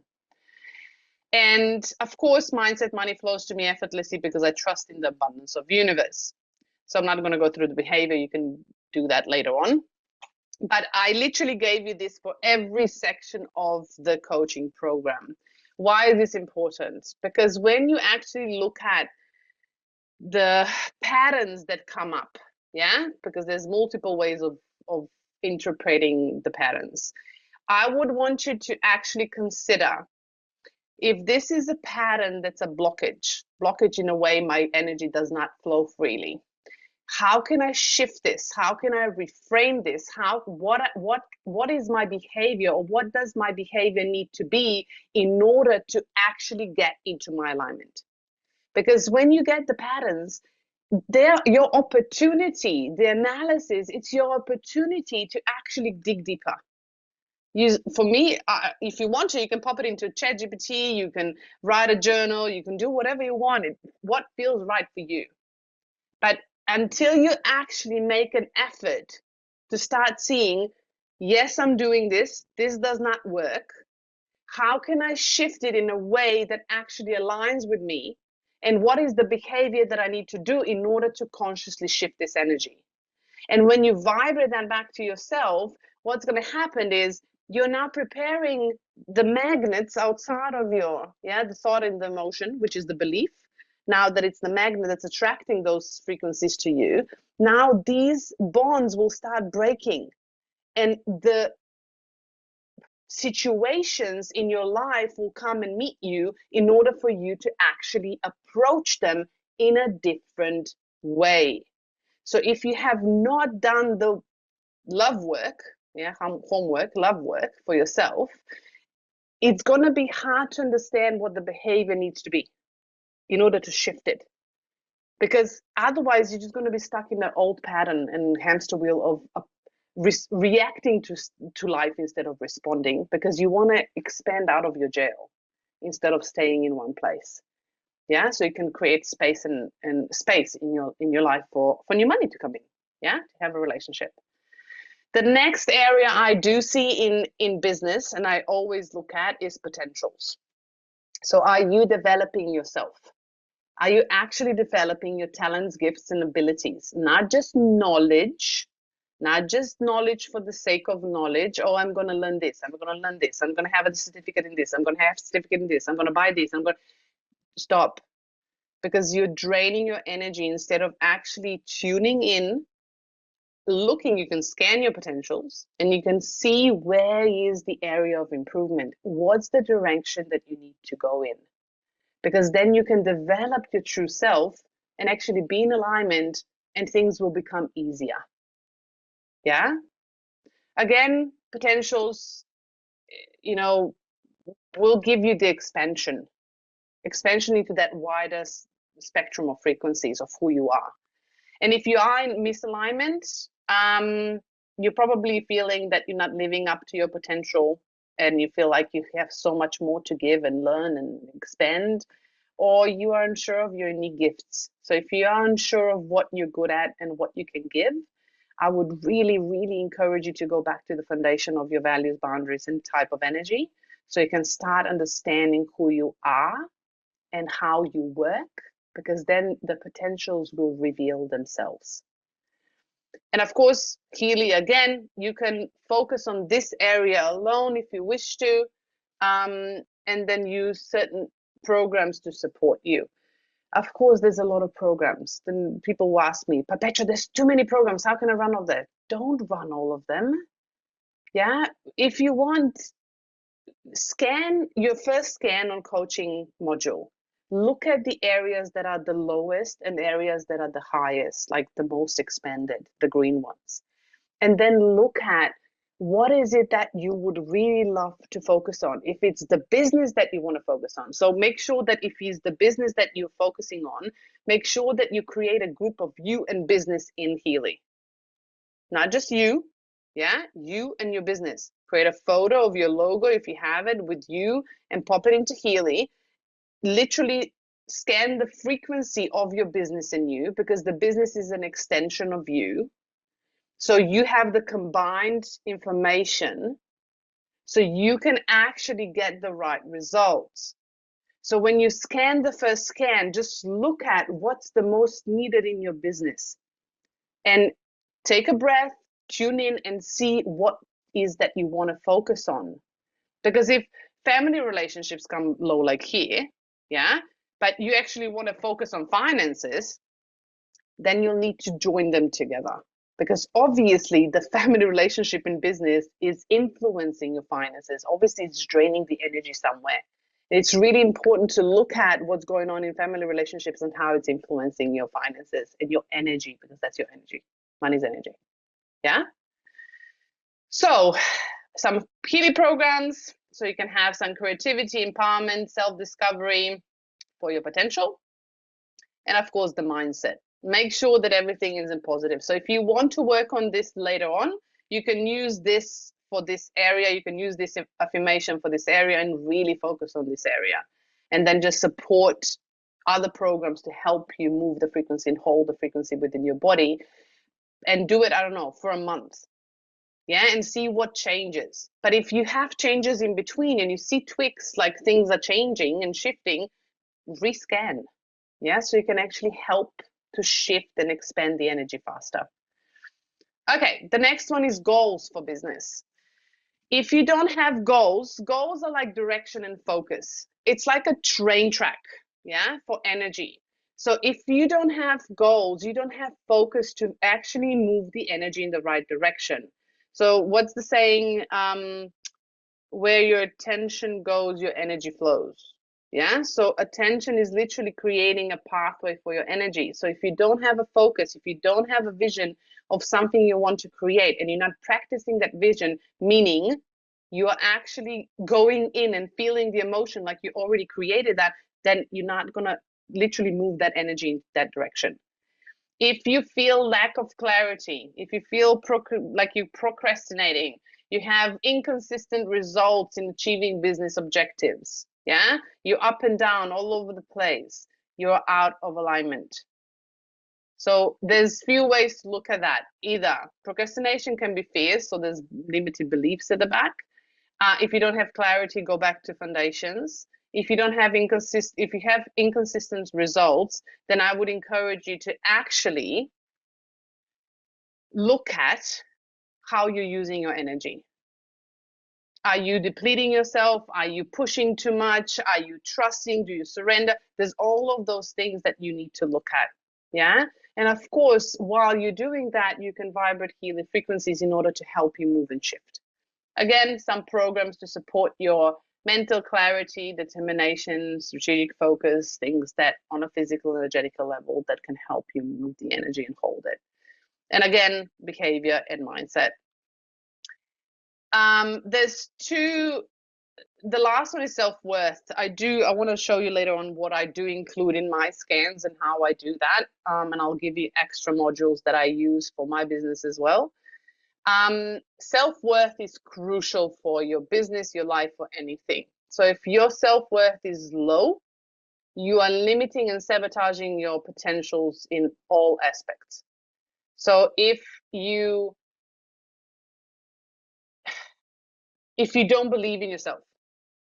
[SPEAKER 1] And of course, mindset money flows to me effortlessly because I trust in the abundance of the universe. So I'm not going to go through the behavior. You can do that later on. But I literally gave you this for every section of the coaching program. Why is this important? Because when you actually look at the patterns that come up, yeah, because there's multiple ways of interpreting the patterns. I would want you to actually consider if this is a pattern that's a blockage in a way my energy does not flow freely. How can I shift this? How can I reframe this? What is my behavior, or what does my behavior need to be in order to actually get into my alignment? Because when you get the patterns, they're your opportunity, the analysis, it's your opportunity to actually dig deeper. For me, if you want to, you can pop it into ChatGPT, you can write a journal, you can do whatever you want, what feels right for you. But until you actually make an effort to start seeing, yes, I'm doing this does not work. How can I shift it in a way that actually aligns with me? And what is the behavior that I need to do in order to consciously shift this energy? And when you vibrate that back to yourself, what's going to happen is you're now preparing the magnets outside of the thought and the emotion, which is the belief. Now that it's the magnet that's attracting those frequencies to you, now these bonds will start breaking. And the situations in your life will come and meet you in order for you to actually approach them in a different way. So if you have not done the love work, homework, love work for yourself, it's going to be hard to understand what the behavior needs to be in order to shift it. Because otherwise, you're just going to be stuck in that old pattern and hamster wheel of reacting to life instead of responding, because you want to expand out of your jail instead of staying in one place. Yeah, so you can create space and space in your life for new money to come in. Yeah, to have a relationship. The next area I do see in business, and I always look at, is potentials. So are you developing yourself? Are you actually developing your talents, gifts, and abilities? Not just knowledge, not just knowledge for the sake of knowledge. Oh, I'm going to learn this. I'm going to learn this. I'm going to have a certificate in this. I'm going to have a certificate in this. I'm going to buy this. I'm going to stop, because you're draining your energy instead of actually tuning in, looking. You can scan your potentials and you can see where is the area of improvement. What's the direction that you need to go in? Because then you can develop your true self and actually be in alignment, and things will become easier. Yeah. Again, potentials, will give you the expansion into that wider spectrum of frequencies of who you are. And if you are in misalignment, you're probably feeling that you're not living up to your potential, and you feel like you have so much more to give and learn and expand, or you are unsure of your unique gifts. So if you are unsure of what you're good at and what you can give, I would really, really encourage you to go back to the foundation of your values, boundaries, and type of energy, so you can start understanding who you are and how you work, because then the potentials will reveal themselves. And of course, Healy, again, you can focus on this area alone if you wish to, and then use certain programs to support you. Of course, there's a lot of programs. Then people will ask me, but Petra, there's too many programs. How can I run all that? Don't run all of them. Yeah. If you want, scan your first scan on coaching module. look at the areas that are the lowest and areas that are the highest, like the most expanded, the green ones. And then look at what is it that you would really love to focus on. If it's the business that you want to focus on, so make sure that if it's the business that you're focusing on, make sure that you create a group of you and business in Healy. Not just you, yeah, you and your business. Create a photo of your logo if you have it with you and pop it into Healy. Literally scan the frequency of your business in you, because the business is an extension of you. So you have the combined information so you can actually get the right results. So when you scan the first scan, just look at what's the most needed in your business and take a breath, tune in and see what is that you want to focus on. Because if family relationships come low like here, yeah, but you actually want to focus on finances, then you'll need to join them together. Because obviously the family relationship in business is influencing your finances. Obviously it's draining the energy somewhere. It's really important to look at what's going on in family relationships and how it's influencing your finances and your energy, because that's your energy. Money's energy. Yeah. So some Healy programs so you can have some creativity, empowerment, self-discovery for your potential. And of course, the mindset. Make sure that everything is in positive. So if you want to work on this later on, you can use this for this area. You can use this affirmation for this area and really focus on this area. And then just support other programs to help you move the frequency and hold the frequency within your body. And do it, I don't know, for a month. Yeah, and see what changes. But if you have changes in between and you see tweaks, like things are changing and shifting, rescan. Yeah, so you can actually help to shift and expand the energy faster. Okay, the next one is goals for business. If you don't have goals, goals are like direction and focus. It's like a train track, yeah, for energy. So if you don't have goals, you don't have focus to actually move the energy in the right direction. So what's the saying? Where your attention goes, your energy flows. Yeah, so attention is literally creating a pathway for your energy. So if you don't have a focus, if you don't have a vision of something you want to create and you're not practicing that vision, meaning you are actually going in and feeling the emotion like you already created that, then you're not going to literally move that energy in that direction. If you feel lack of clarity, if you feel like you're procrastinating, you have inconsistent results in achieving business objectives, yeah, you're up and down all over the place, you're out of alignment. So there's few ways to look at that. Either procrastination can be fears, so there's limited beliefs at the back. If you don't have clarity, go back to foundations. If you don't have inconsistent results, then I would encourage you to actually look at how you're using your energy. Are you depleting yourself? Are you pushing too much? Are you trusting? Do you surrender? There's all of those things that you need to look at. Yeah. And of course, while you're doing that, you can vibrate Healy frequencies in order to help you move and shift. Again, some programs to support your mental clarity, determination, strategic focus, things that on a physical, energetical level that can help you move the energy and hold it. And again, behavior and mindset. There's two. The last one is self-worth. I want to show you later on what I do include in my scans and how I do that. And I'll give you extra modules that I use for my business as well. Self-worth is crucial for your business, your life, or anything. So if your self-worth is low, you are limiting and sabotaging your potentials in all aspects. So if you don't believe in yourself,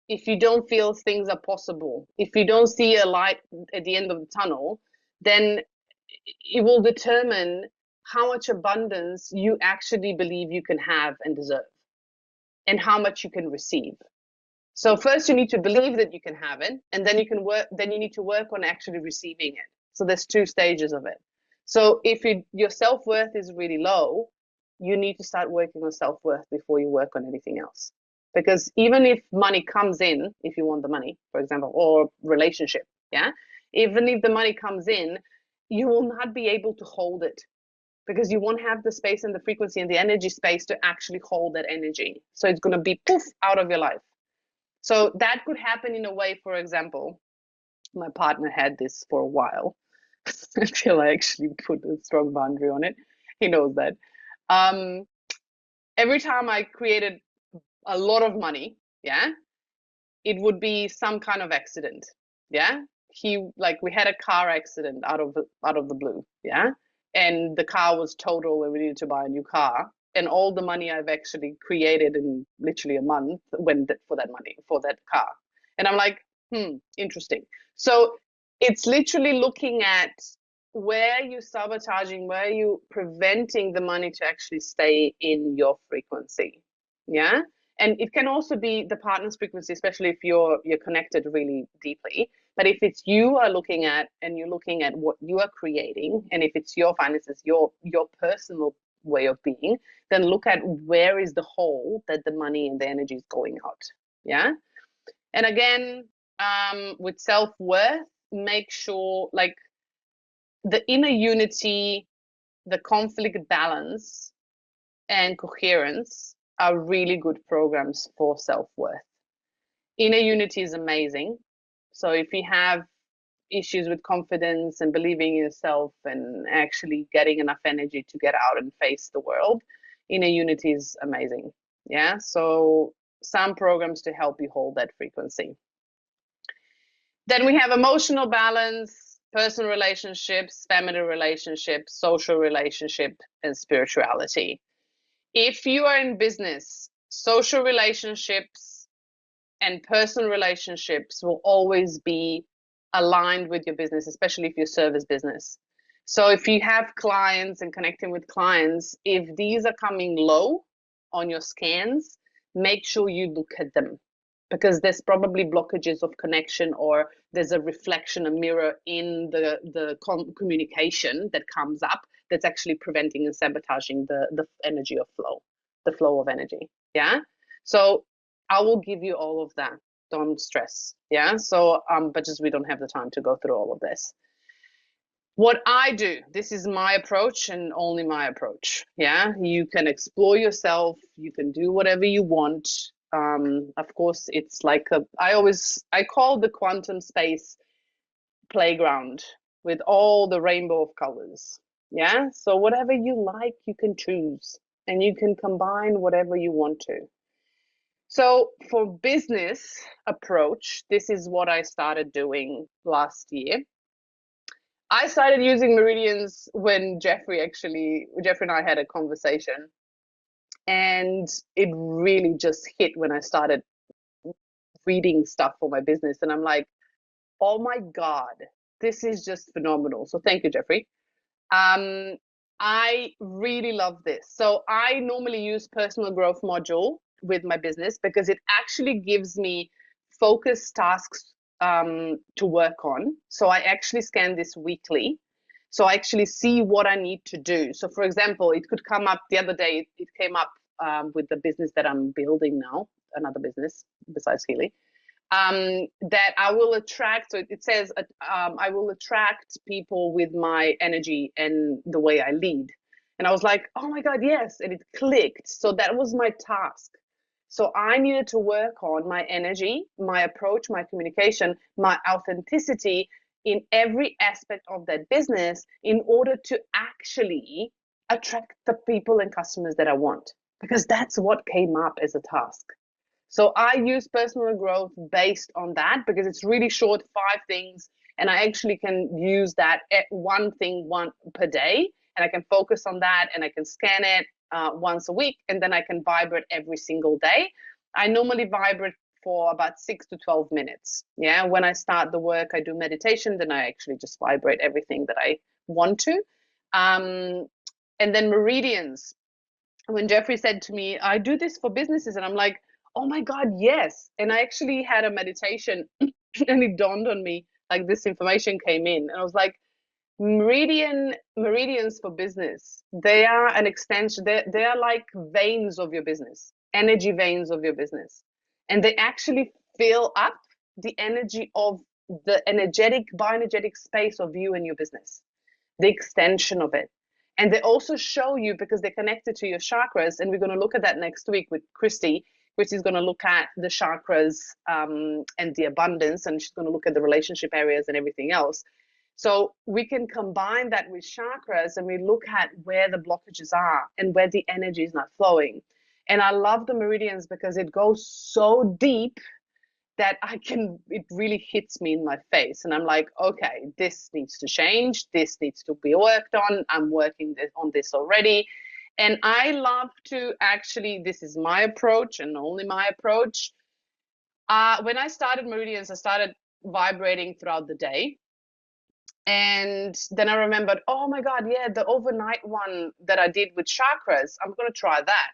[SPEAKER 1] if you don't feel things are possible, if you don't see a light at the end of the tunnel, then it will determine how much abundance you actually believe you can have and deserve, and how much you can receive. So first you need to believe that you can have it, and then you need to work on actually receiving it. So there's two stages of it. So if your self-worth is really low, you need to start working on self-worth before you work on anything else. Because even if money comes in, if you want the money, for example, or relationship, Yeah. Even if the money comes in, you will not be able to hold it because you won't have the space and the frequency and the energy space to actually hold that energy. So it's going to be poof out of your life. So that could happen in a way, for example, my partner had this for a while until I actually put a strong boundary on it. He knows that. Um, every time I created a lot of money, yeah, it would be some kind of accident. Yeah. We had a car accident out of the blue. Yeah. And the car was total and we needed to buy a new car. And all the money I've actually created in literally a month went for that money, for that car. And I'm like, interesting. So it's literally looking at where you sabotaging, where you preventing the money to actually stay in your frequency. Yeah. And it can also be the partner's frequency, especially if you're connected really deeply. But if it's you are looking at and you're looking at what you are creating, and if it's your finances, your personal way of being, then look at where is the hole that the money and the energy is going out. Yeah. And again, with self-worth, make sure like the inner unity, the conflict balance, and coherence are really good programs for self-worth. Inner unity is amazing. So if you have issues with confidence and believing in yourself and actually getting enough energy to get out and face the world, inner unity is amazing. Yeah. So some programs to help you hold that frequency. Then we have emotional balance, personal relationships, family relationships, social relationship, and spirituality. If you are in business, social relationships and personal relationships will always be aligned with your business, especially if you service business. So if you have clients and connecting with clients, if these are coming low on your scans, make sure you look at them because there's probably blockages of connection or there's a reflection, a mirror in the communication that comes up that's actually preventing and sabotaging the energy of flow, the flow of energy. Yeah. So I will give you all of that. Don't stress. Yeah. So, but just we don't have the time to go through all of this. What I do, this is my approach and only my approach. Yeah. You can explore yourself. You can do whatever you want. Of course, it's like I call the quantum space playground with all the rainbow of colors. Yeah. So whatever you like, you can choose and you can combine whatever you want to. So for business approach, this is what I started doing last year. I started using meridians when Jeffrey and I had a conversation, and it really just hit when I started reading stuff for my business. And I'm like, oh my God, this is just phenomenal. So thank you, Jeffrey. Um, I really love this. So I normally use personal growth module with my business because it actually gives me focused tasks to work on. So I actually scan this weekly. So I actually see what I need to do. So for example, it could come up the other day, it came up with the business that I'm building now, another business besides Healy. That I will attract. So it says, I will attract people with my energy and the way I lead. And I was like, oh my God, yes. And it clicked. So that was my task. So I needed to work on my energy, my approach, my communication, my authenticity in every aspect of that business in order to actually attract the people and customers that I want. Because that's what came up as a task. So I use personal growth based on that because it's really short, 5 things, and I actually can use that at one per day, and I can focus on that, and I can scan it once a week, and then I can vibrate every single day. I normally vibrate for about 6 to 12 minutes. Yeah, when I start the work, I do meditation, then I actually just vibrate everything that I want to. And then meridians. When Jeffrey said to me, I do this for businesses, and I'm like, oh my God, yes. And I actually had a meditation and it dawned on me, like this information came in. And I was like, meridians for business, they are an extension, they are like veins of your business, energy veins of your business. And they actually fill up the energy of the bioenergetic space of you and your business, the extension of it. And they also show you, because they're connected to your chakras, and we're going to look at that next week with Christy. Christy's going to look at the chakras and the abundance, and she's going to look at the relationship areas and everything else. So we can combine that with chakras, and we look at where the blockages are and where the energy is not flowing. And I love the meridians because it goes so deep that it really hits me in my face. And I'm like, okay, this needs to change. This needs to be worked on. I'm working on this already. And I love to actually, this is my approach and only my approach. When I started meridians, I started vibrating throughout the day. And then I remembered, oh my God, yeah, the overnight one that I did with chakras, I'm going to try that.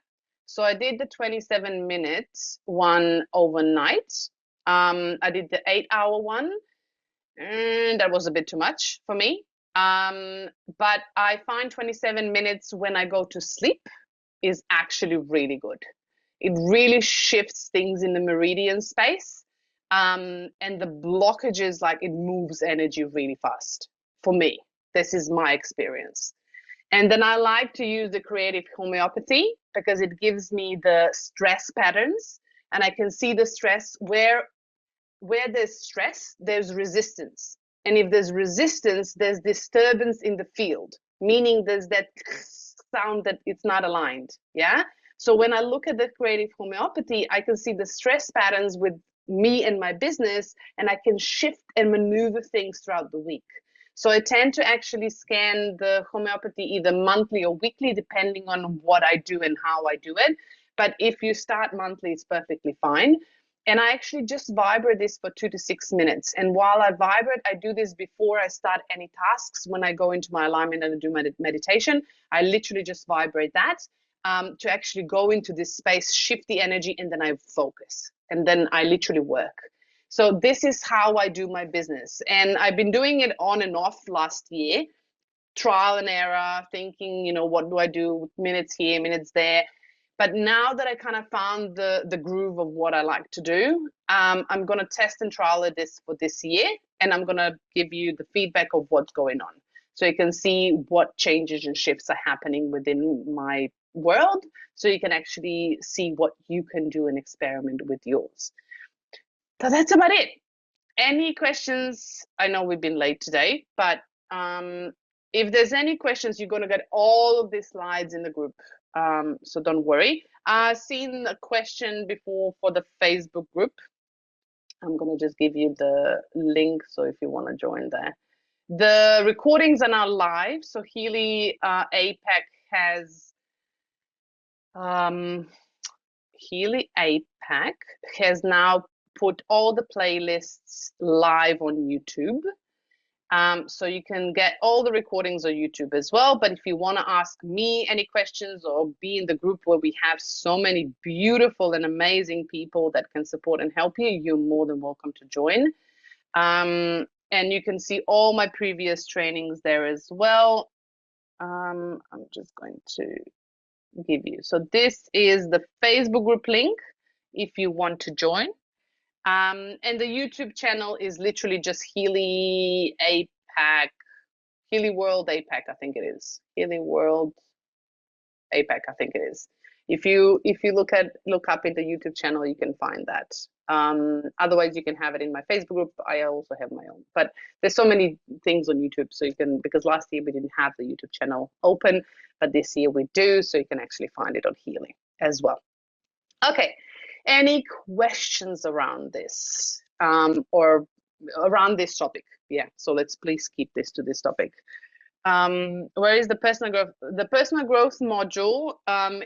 [SPEAKER 1] So I did the 27 minutes one overnight. I did the 8-hour one, and that was a bit too much for me. But I find 27 minutes when I go to sleep is actually really good. It really shifts things in the meridian space. And the blockages, like, it moves energy really fast for me. This is my experience. And then I like to use the creative homeopathy because it gives me the stress patterns, and I can see the stress where there's stress, there's resistance. And if there's resistance, there's disturbance in the field, meaning there's that sound that it's not aligned. Yeah. So when I look at the creative homeopathy, I can see the stress patterns with me and my business, and I can shift and maneuver things throughout the week. So I tend to actually scan the homeopathy either monthly or weekly, depending on what I do and how I do it. But if you start monthly, it's perfectly fine. And I actually just vibrate this for 2 to 6 minutes. And while I vibrate, I do this before I start any tasks. When I go into my alignment and I do my meditation, I literally just vibrate that to actually go into this space, shift the energy, and then I focus. And then I literally work. So this is how I do my business. And I've been doing it on and off last year, trial and error, thinking, what do I do? Minutes here, minutes there. But now that I kind of found the groove of what I like to do, I'm going to test and trial this for this year. And I'm going to give you the feedback of what's going on. So you can see what changes and shifts are happening within my world. So you can actually see what you can do and experiment with yours. So that's about it. Any questions? I know we've been late today, but if there's any questions, you're going to get all of these slides in the group. So don't worry. I've seen a question before for the Facebook group. I'm going to just give you the link. So if you want to join there, the recordings are now live. So Healy APAC has now put all the playlists live on YouTube. So you can get all the recordings on YouTube as well. But if you want to ask me any questions or be in the group where we have so many beautiful and amazing people that can support and help you, you're more than welcome to join. And you can see all my previous trainings there as well. I'm just going to give you. So this is the Facebook group link if you want to join. And the YouTube channel is literally just Healy APAC, Healy World APAC, I think it is. Healy World APAC, I think it is. If you look up in the YouTube channel, you can find that. Otherwise, you can have it in my Facebook group. I also have my own. But there's so many things on YouTube, so you can, because last year we didn't have the YouTube channel open, but this year we do, so you can actually find it on Healy as well. Okay. Any questions around this or around this topic? Yeah, so let's please keep this to this topic. Where is the personal growth? The personal growth module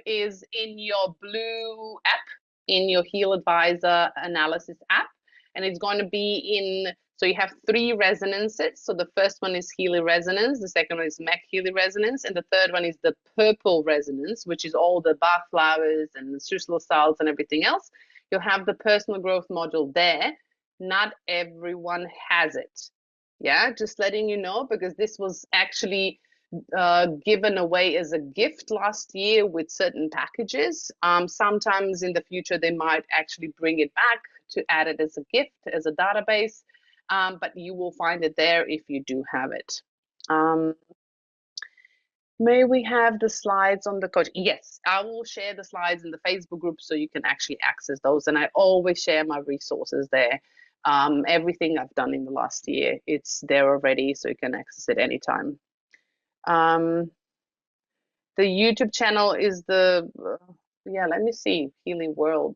[SPEAKER 1] is in your blue app, in your Heal Advisor analysis app, and it's going to be in, so you have 3 resonances. So the first one is Healy resonance, the second one is Mac Healy resonance, and the third one is the purple resonance, which is all the Bach flowers and the Schussler cells and everything else. You'll have the personal growth module there. Not everyone has it. Yeah, just letting you know, because this was actually given away as a gift last year with certain packages. Sometimes in the future, they might actually bring it back to add it as a gift, as a database. but you will find it there if you do have it. May we have the slides on the coach? Yes, I will share the slides in the Facebook group so you can actually access those. And I always share my resources there. Everything I've done in the last year, it's there already, so you can access it anytime. The YouTube channel is the, yeah, let me see, Healy World.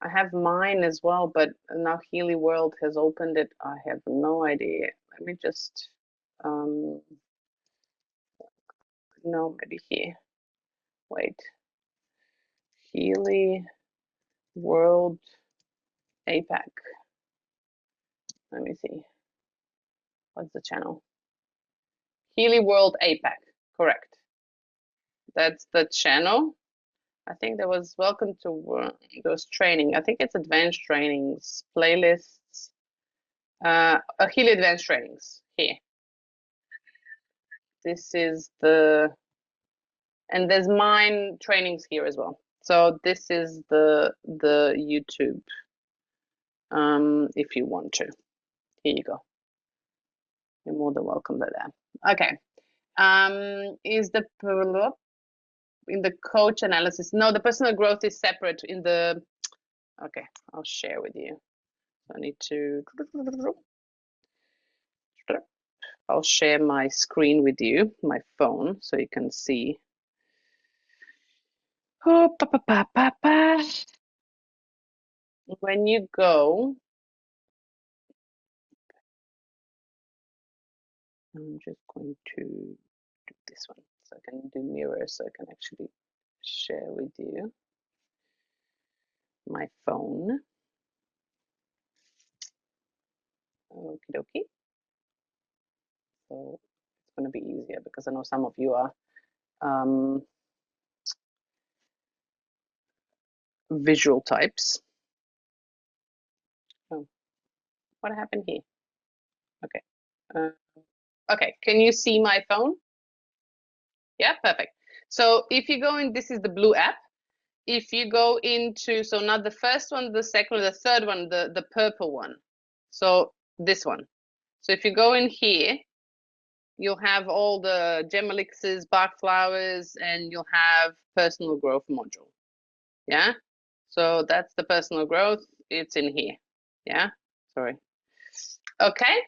[SPEAKER 1] I have mine as well, but now Healy World has opened it. I have no idea. Let me just, no, maybe here. Wait. Healy World APAC. Let me see. What's the channel? Healy World APAC. Correct. That's the channel. I think there was welcome to those training. I think it's advanced trainings, playlists, Healy advanced trainings here. This is the, and there's mine trainings here as well. So this is the YouTube, if you want to. Here you go. You're more than welcome to that. Okay. Is the in the coach analysis? No, the personal growth is separate in the. Okay, I'll share with you. I need to. I'll share my screen with you, my phone, so you can see. Oh, when you go, I'm just going to do this one so I can do mirror so I can actually share with you my phone. Okie dokie. So it's going to be easier because I know some of you are visual types. Oh, what happened here? Okay. Okay, can you see my phone? Yeah, perfect. So if you go in, this is the blue app. If you go into, so not the first one, the second, the third one, the purple one. So this one. So if you go in here, you'll have all the gem elixirs, bark flowers, and you'll have personal growth module. Yeah. So that's the personal growth. It's in here. Yeah. Sorry. Okay.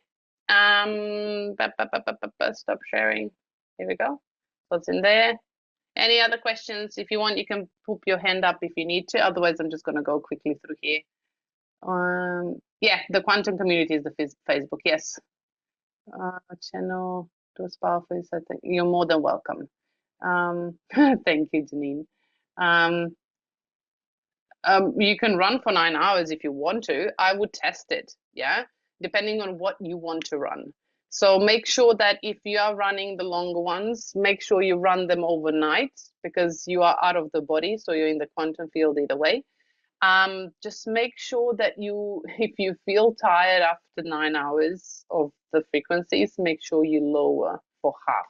[SPEAKER 1] Stop sharing. Here we go. So it's in there. Any other questions? If you want, you can put your hand up if you need to. Otherwise, I'm just going to go quickly through here. Yeah, the quantum community is the Facebook. Yes. Channel to powerful. I think you're more than welcome. Thank you, Janine. You can run for 9 hours if you want to. I would test it. Yeah, depending on what you want to run. So make sure that if you are running the longer ones, make sure you run them overnight because you are out of the body. So you're in the quantum field either way. Just make sure that you, if you feel tired after 9 hours of the frequencies, make sure you lower for half.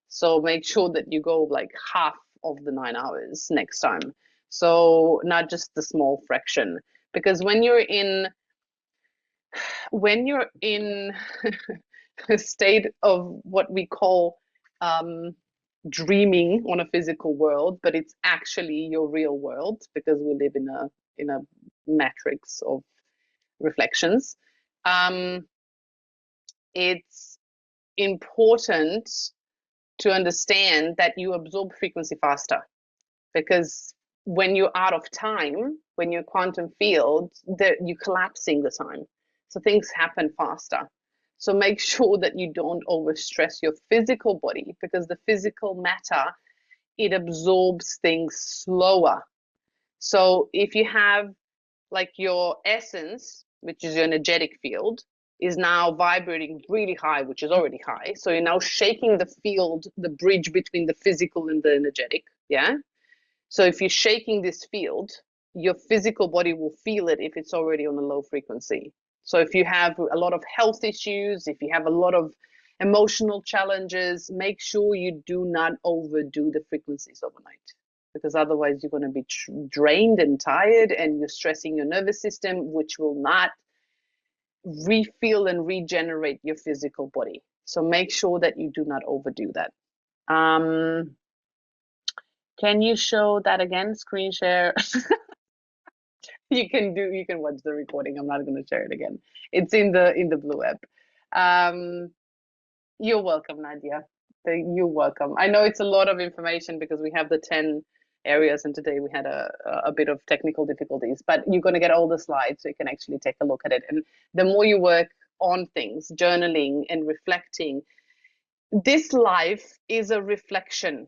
[SPEAKER 1] So make sure that you go like half of the 9 hours next time. So not just the small fraction, because when you're in a state of what we call dreaming on a physical world, but it's actually your real world because we live in a matrix of reflections. It's important to understand that you absorb frequency faster because when you're out of time, when you're quantum field, you're collapsing the time. So things happen faster. So make sure that you don't overstress your physical body because the physical matter, it absorbs things slower. So if you have like your essence, which is your energetic field, is now vibrating really high, which is already high. So you're now shaking the field, the bridge between the physical and the energetic. Yeah. So if you're shaking this field, your physical body will feel it if it's already on a low frequency. So if you have a lot of health issues, if you have a lot of emotional challenges, make sure you do not overdo the frequencies overnight because otherwise you're going to be drained and tired and you're stressing your nervous system, which will not refill and regenerate your physical body. So make sure that you do not overdo that. Can you show that again? Screen share. You can watch the recording. I'm not going to share it again. It's in the blue app. Um, you're welcome, Nadia. You're welcome. I know it's a lot of information because we have the 10 areas, and today we had a bit of technical difficulties, but you're going to get all the slides so you can actually take a look at it. And the more you work on things, journaling and reflecting, this life is a reflection.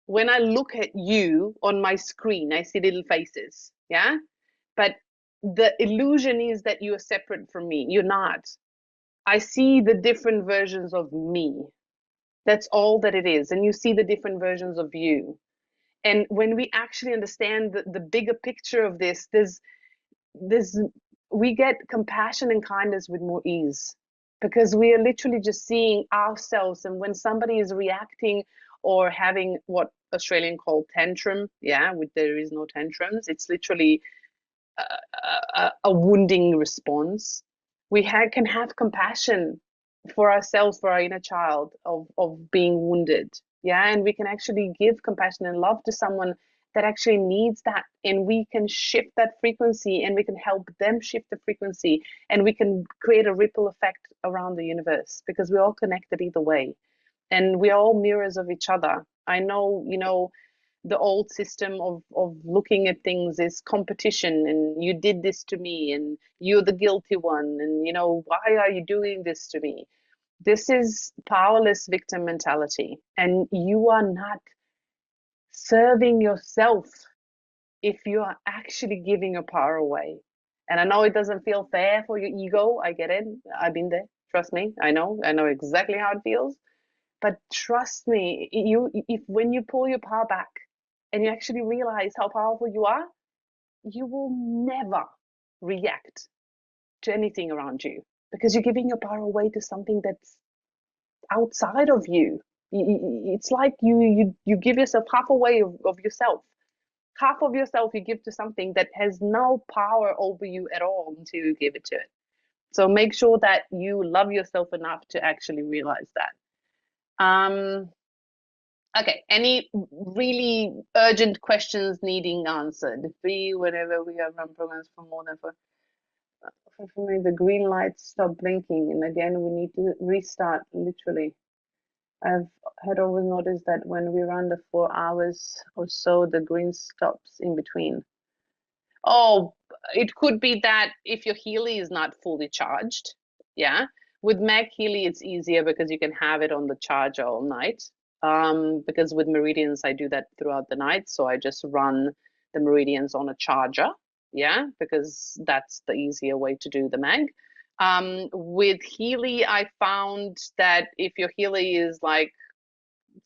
[SPEAKER 1] When I look at you on my screen, I see little faces, yeah? But the illusion is that you are separate from me. You're not. I see the different versions of me. That's all that it is. And you see the different versions of you. And when we actually understand the bigger picture of this, there's we get compassion and kindness with more ease, because we are literally just seeing ourselves. And when somebody is reacting or having what Australian call tantrum, yeah, with there is no tantrums, it's literally a wounding response. We can have compassion for ourselves, for our inner child of being wounded. Yeah, and we can actually give compassion and love to someone that actually needs that, and we can shift that frequency, and we can help them shift the frequency, and we can create a ripple effect around the universe, because we're all connected either way, and we're all mirrors of each other. I know, the old system of looking at things is competition, and you did this to me and you're the guilty one, and why are you doing this to me? This is powerless victim mentality, and you are not serving yourself if you are actually giving your power away. And I know it doesn't feel fair for your ego. I get it. I've been there. Trust me. I know exactly how it feels. But trust me, if when you pull your power back and you actually realize how powerful you are, you will never react to anything around you, because you're giving your power away to something that's outside of you. It's like you give yourself half away of yourself. Half of yourself you give to something that has no power over you at all until you give it to it. So make sure that you love yourself enough to actually realize that. Okay, any really urgent questions needing answered? Free whenever we have run programs for more than for me, the green lights stop blinking, and again we need to restart literally. I've had always noticed that when we run the 4 hours or so, the green stops in between. Oh, it could be that if your Healy is not fully charged, yeah. With Mag Healy, it's easier because you can have it on the charger all night. Because with Meridians, I do that throughout the night. So I just run the Meridians on a charger, yeah, because that's the easier way to do the Mag. With Healy, I found that if your Healy is like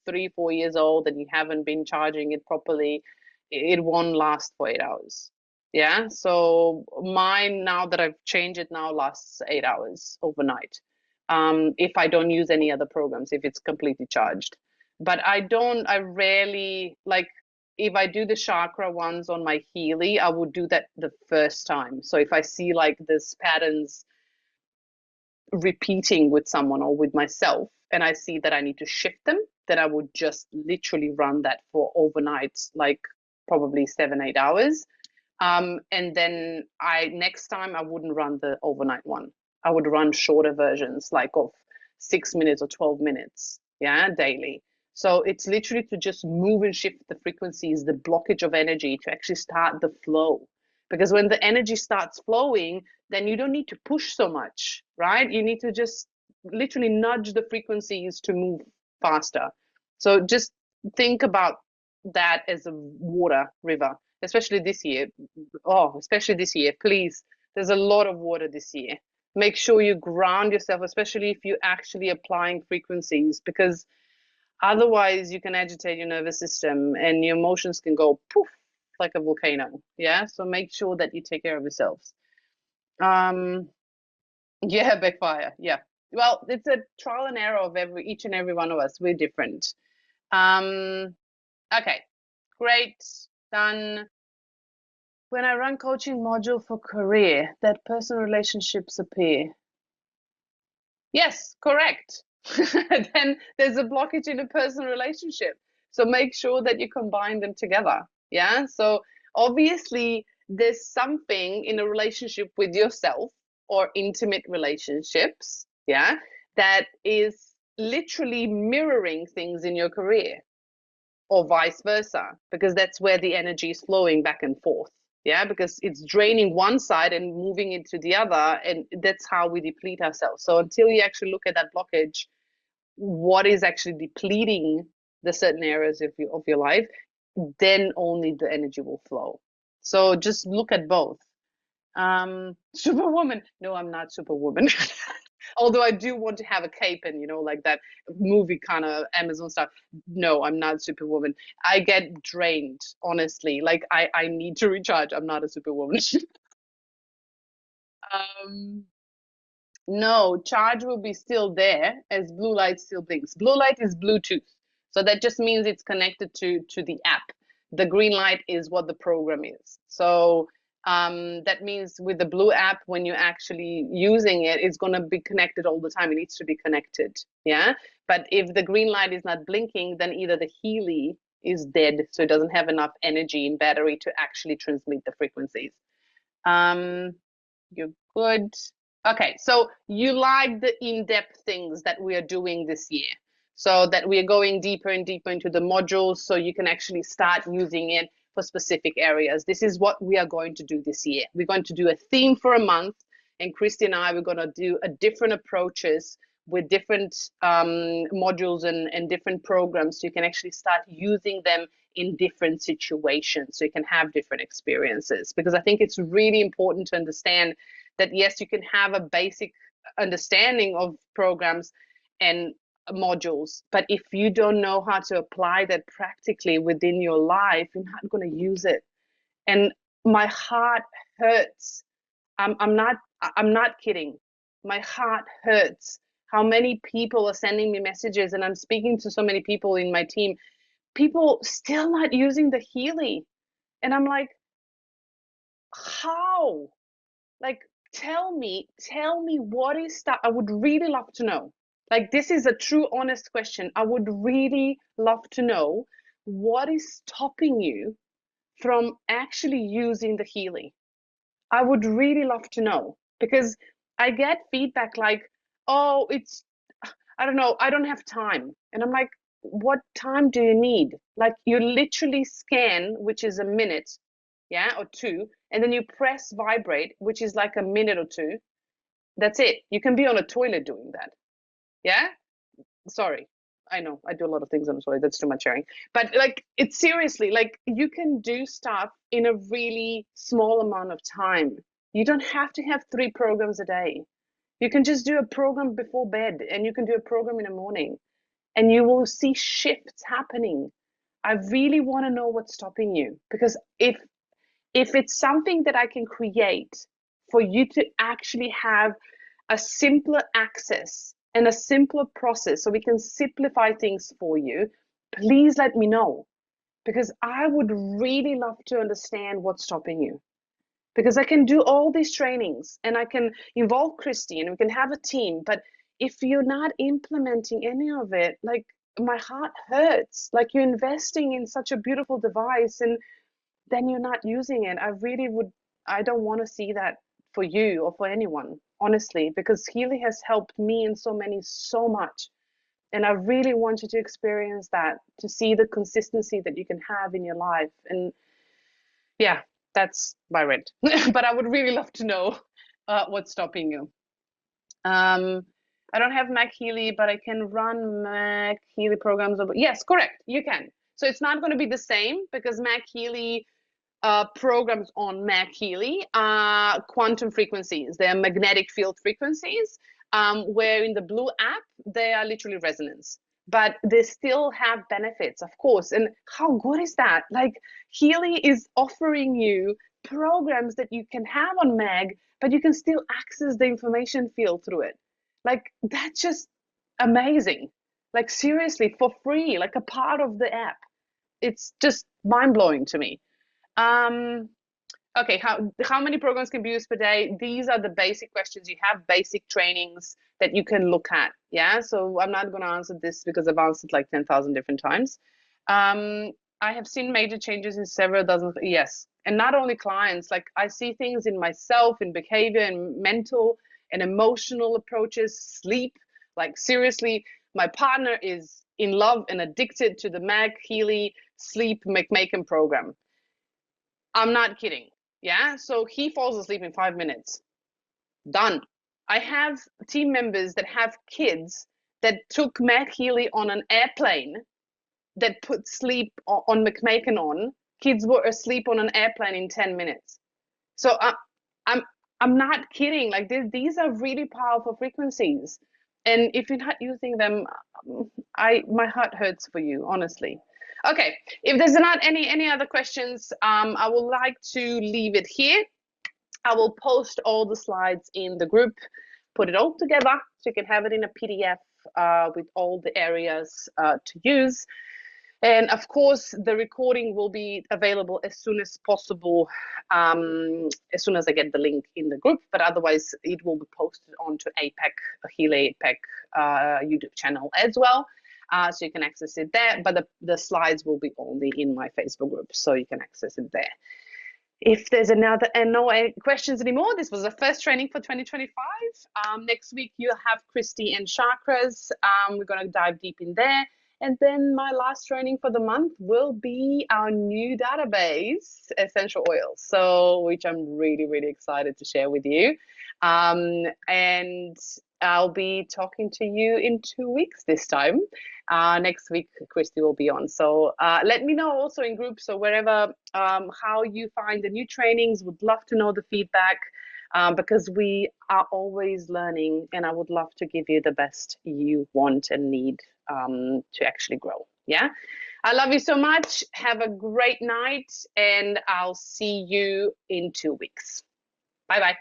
[SPEAKER 1] 3-4 years old and you haven't been charging it properly, it won't last for 8 hours. Yeah, so mine, now that I've changed it, now lasts 8 hours overnight. If I don't use any other programs, if it's completely charged. But I rarely, like, if I do the chakra ones on my Healy, I would do that the first time. So if I see like this patterns repeating with someone or with myself, and I see that I need to shift them, then I would just literally run that for overnight, like probably 7-8 hours. And then next time I wouldn't run the overnight one. I would run shorter versions, like of 6 minutes or 12 minutes, yeah, daily. So it's literally to just move and shift the frequencies, the blockage of energy, to actually start the flow. Because when the energy starts flowing, then you don't need to push so much, right? You need to just literally nudge the frequencies to move faster. So just think about that as a water river, especially this year. Oh, especially this year, please. There's a lot of water this year. Make sure you ground yourself, especially if you're actually applying frequencies, because otherwise you can agitate your nervous system and your emotions can go poof like a volcano. Yeah, so make sure that you take care of yourselves. Yeah, backfire. Yeah. Well, it's a trial and error of each and every one of us. We're different. Okay, great, done. When I run coaching module for career, that personal relationships appear. Yes, correct. Then there's a blockage in a personal relationship. So make sure that you combine them together. Yeah. So obviously, there's something in a relationship with yourself or intimate relationships, yeah, that is literally mirroring things in your career or vice versa, because that's where the energy is flowing back and forth. Yeah, because it's draining one side and moving into the other, and that's how we deplete ourselves. So until you actually look at that blockage, what is actually depleting the certain areas of your life, then only the energy will flow. So just look at both. Superwoman. No, I'm not Superwoman. Although I do want to have a cape and, like that movie kind of Amazon stuff. No, I'm not Superwoman. I get drained, honestly. Like I need to recharge. I'm not a Superwoman. um, No, charge will be still there as blue light still blinks. Blue light is Bluetooth. So that just means it's connected to the app. The green light is what the program is. So that means with the blue app, when you're actually using it, it's going to be connected all the time. It needs to be connected. Yeah. But if the green light is not blinking, then either the Healy is dead, so it doesn't have enough energy in battery to actually transmit the frequencies. Um, you're good. Okay, so you like the in-depth things that we are doing this year. So that we are going deeper and deeper into the modules so you can actually start using it for specific areas. This is what we are going to do this year. We're going to do a theme for a month, and Christy and I, we're going to do a different approaches with different modules and different programs so you can actually start using them in different situations so you can have different experiences, because I think it's really important to understand that yes, you can have a basic understanding of programs and modules, but if you don't know how to apply that practically within your life, you're not going to use it. And my heart hurts. I'm not kidding. My heart hurts how many people are sending me messages, and I'm speaking to so many people in my team, people still not using the Healy. And I'm like, how? Like, tell me what is that? I would really love to know. Like, this is a true, honest question. I would really love to know what is stopping you from actually using the Healy. I would really love to know, because I get feedback like, oh, I don't know, I don't have time. And I'm like, what time do you need? Like, you literally scan, which is a minute, yeah, or two, and then you press vibrate, which is like a minute or two. That's it. You can be on a toilet doing that. Yeah. Sorry. I know I do a lot of things on the toilet. That's too much sharing. But like, it's seriously like you can do stuff in a really small amount of time. You don't have to have 3 programs a day. You can just do a program before bed, and you can do a program in the morning, and you will see shifts happening. I really want to know what's stopping you, because if it's something that I can create for you to actually have a simpler access and a simpler process so we can simplify things for you, please let me know, because I would really love to understand what's stopping you. Because I can do all these trainings and I can involve Christy and we can have a team, but if you're not implementing any of it, like, my heart hurts. Like, you're investing in such a beautiful device and then you're not using it. I don't want to see that for you or for anyone, honestly, because Healy has helped me and so many so much. And I really want you to experience that, to see the consistency that you can have in your life. And yeah, that's my rent. But I would really love to know what's stopping you. Um, I don't have Mac Healy, but I can run Mac Healy programs. Yes, correct. You can. So it's not going to be the same, because Mac Healy programs on Mac Healy are quantum frequencies. They are magnetic field frequencies, where in the Blue app, they are literally resonance. But they still have benefits, of course. And how good is that? Like, Healy is offering you programs that you can have on Mag, but you can still access the information field through it. Like, that's just amazing. Like, seriously, for free, like a part of the app. It's just mind blowing to me. Um, Okay, how many programs can be used per day? These are the basic questions. You have basic trainings that you can look at. Yeah, so I'm not going to answer this because I've answered like 10,000 different times. I have seen major changes in several dozen, yes, and not only clients. Like I see things in myself, in behavior, and mental and emotional approaches, sleep. Like seriously, my partner is in love and addicted to the Healy sleep McMaken program. I'm not kidding. Yeah. So he falls asleep in 5 minutes. Done. I have team members that have kids that took Matt Healy on an airplane that put sleep on McMaken on. Kids were asleep on an airplane in 10 minutes. So I'm I'm not kidding. Like these are really powerful frequencies. And if you're not using them, my heart hurts for you, honestly. Okay, if there's not any other questions, I would like to leave it here. I will post all the slides in the group, put it all together so you can have it in a PDF with all the areas to use. And of course, the recording will be available as soon as possible, as soon as I get the link in the group. But otherwise, it will be posted onto Healy APEC YouTube channel as well. So you can access it there. But the slides will be only in my Facebook group, so you can access it there. If there's no questions anymore, this was the first training for 2025. Next week, you'll have Christy and chakras. We're going to dive deep in there. And then my last training for the month will be our new database, essential oils, so which I'm really, really excited to share with you. And I'll be talking to you in 2 weeks this time. Next week, Christy will be on. So let me know also in groups or wherever how you find the new trainings. Would love to know the feedback because we are always learning, and I would love to give you the best you want and need to actually grow. Yeah. I love you so much. Have a great night, and I'll see you in 2 weeks. Bye-bye.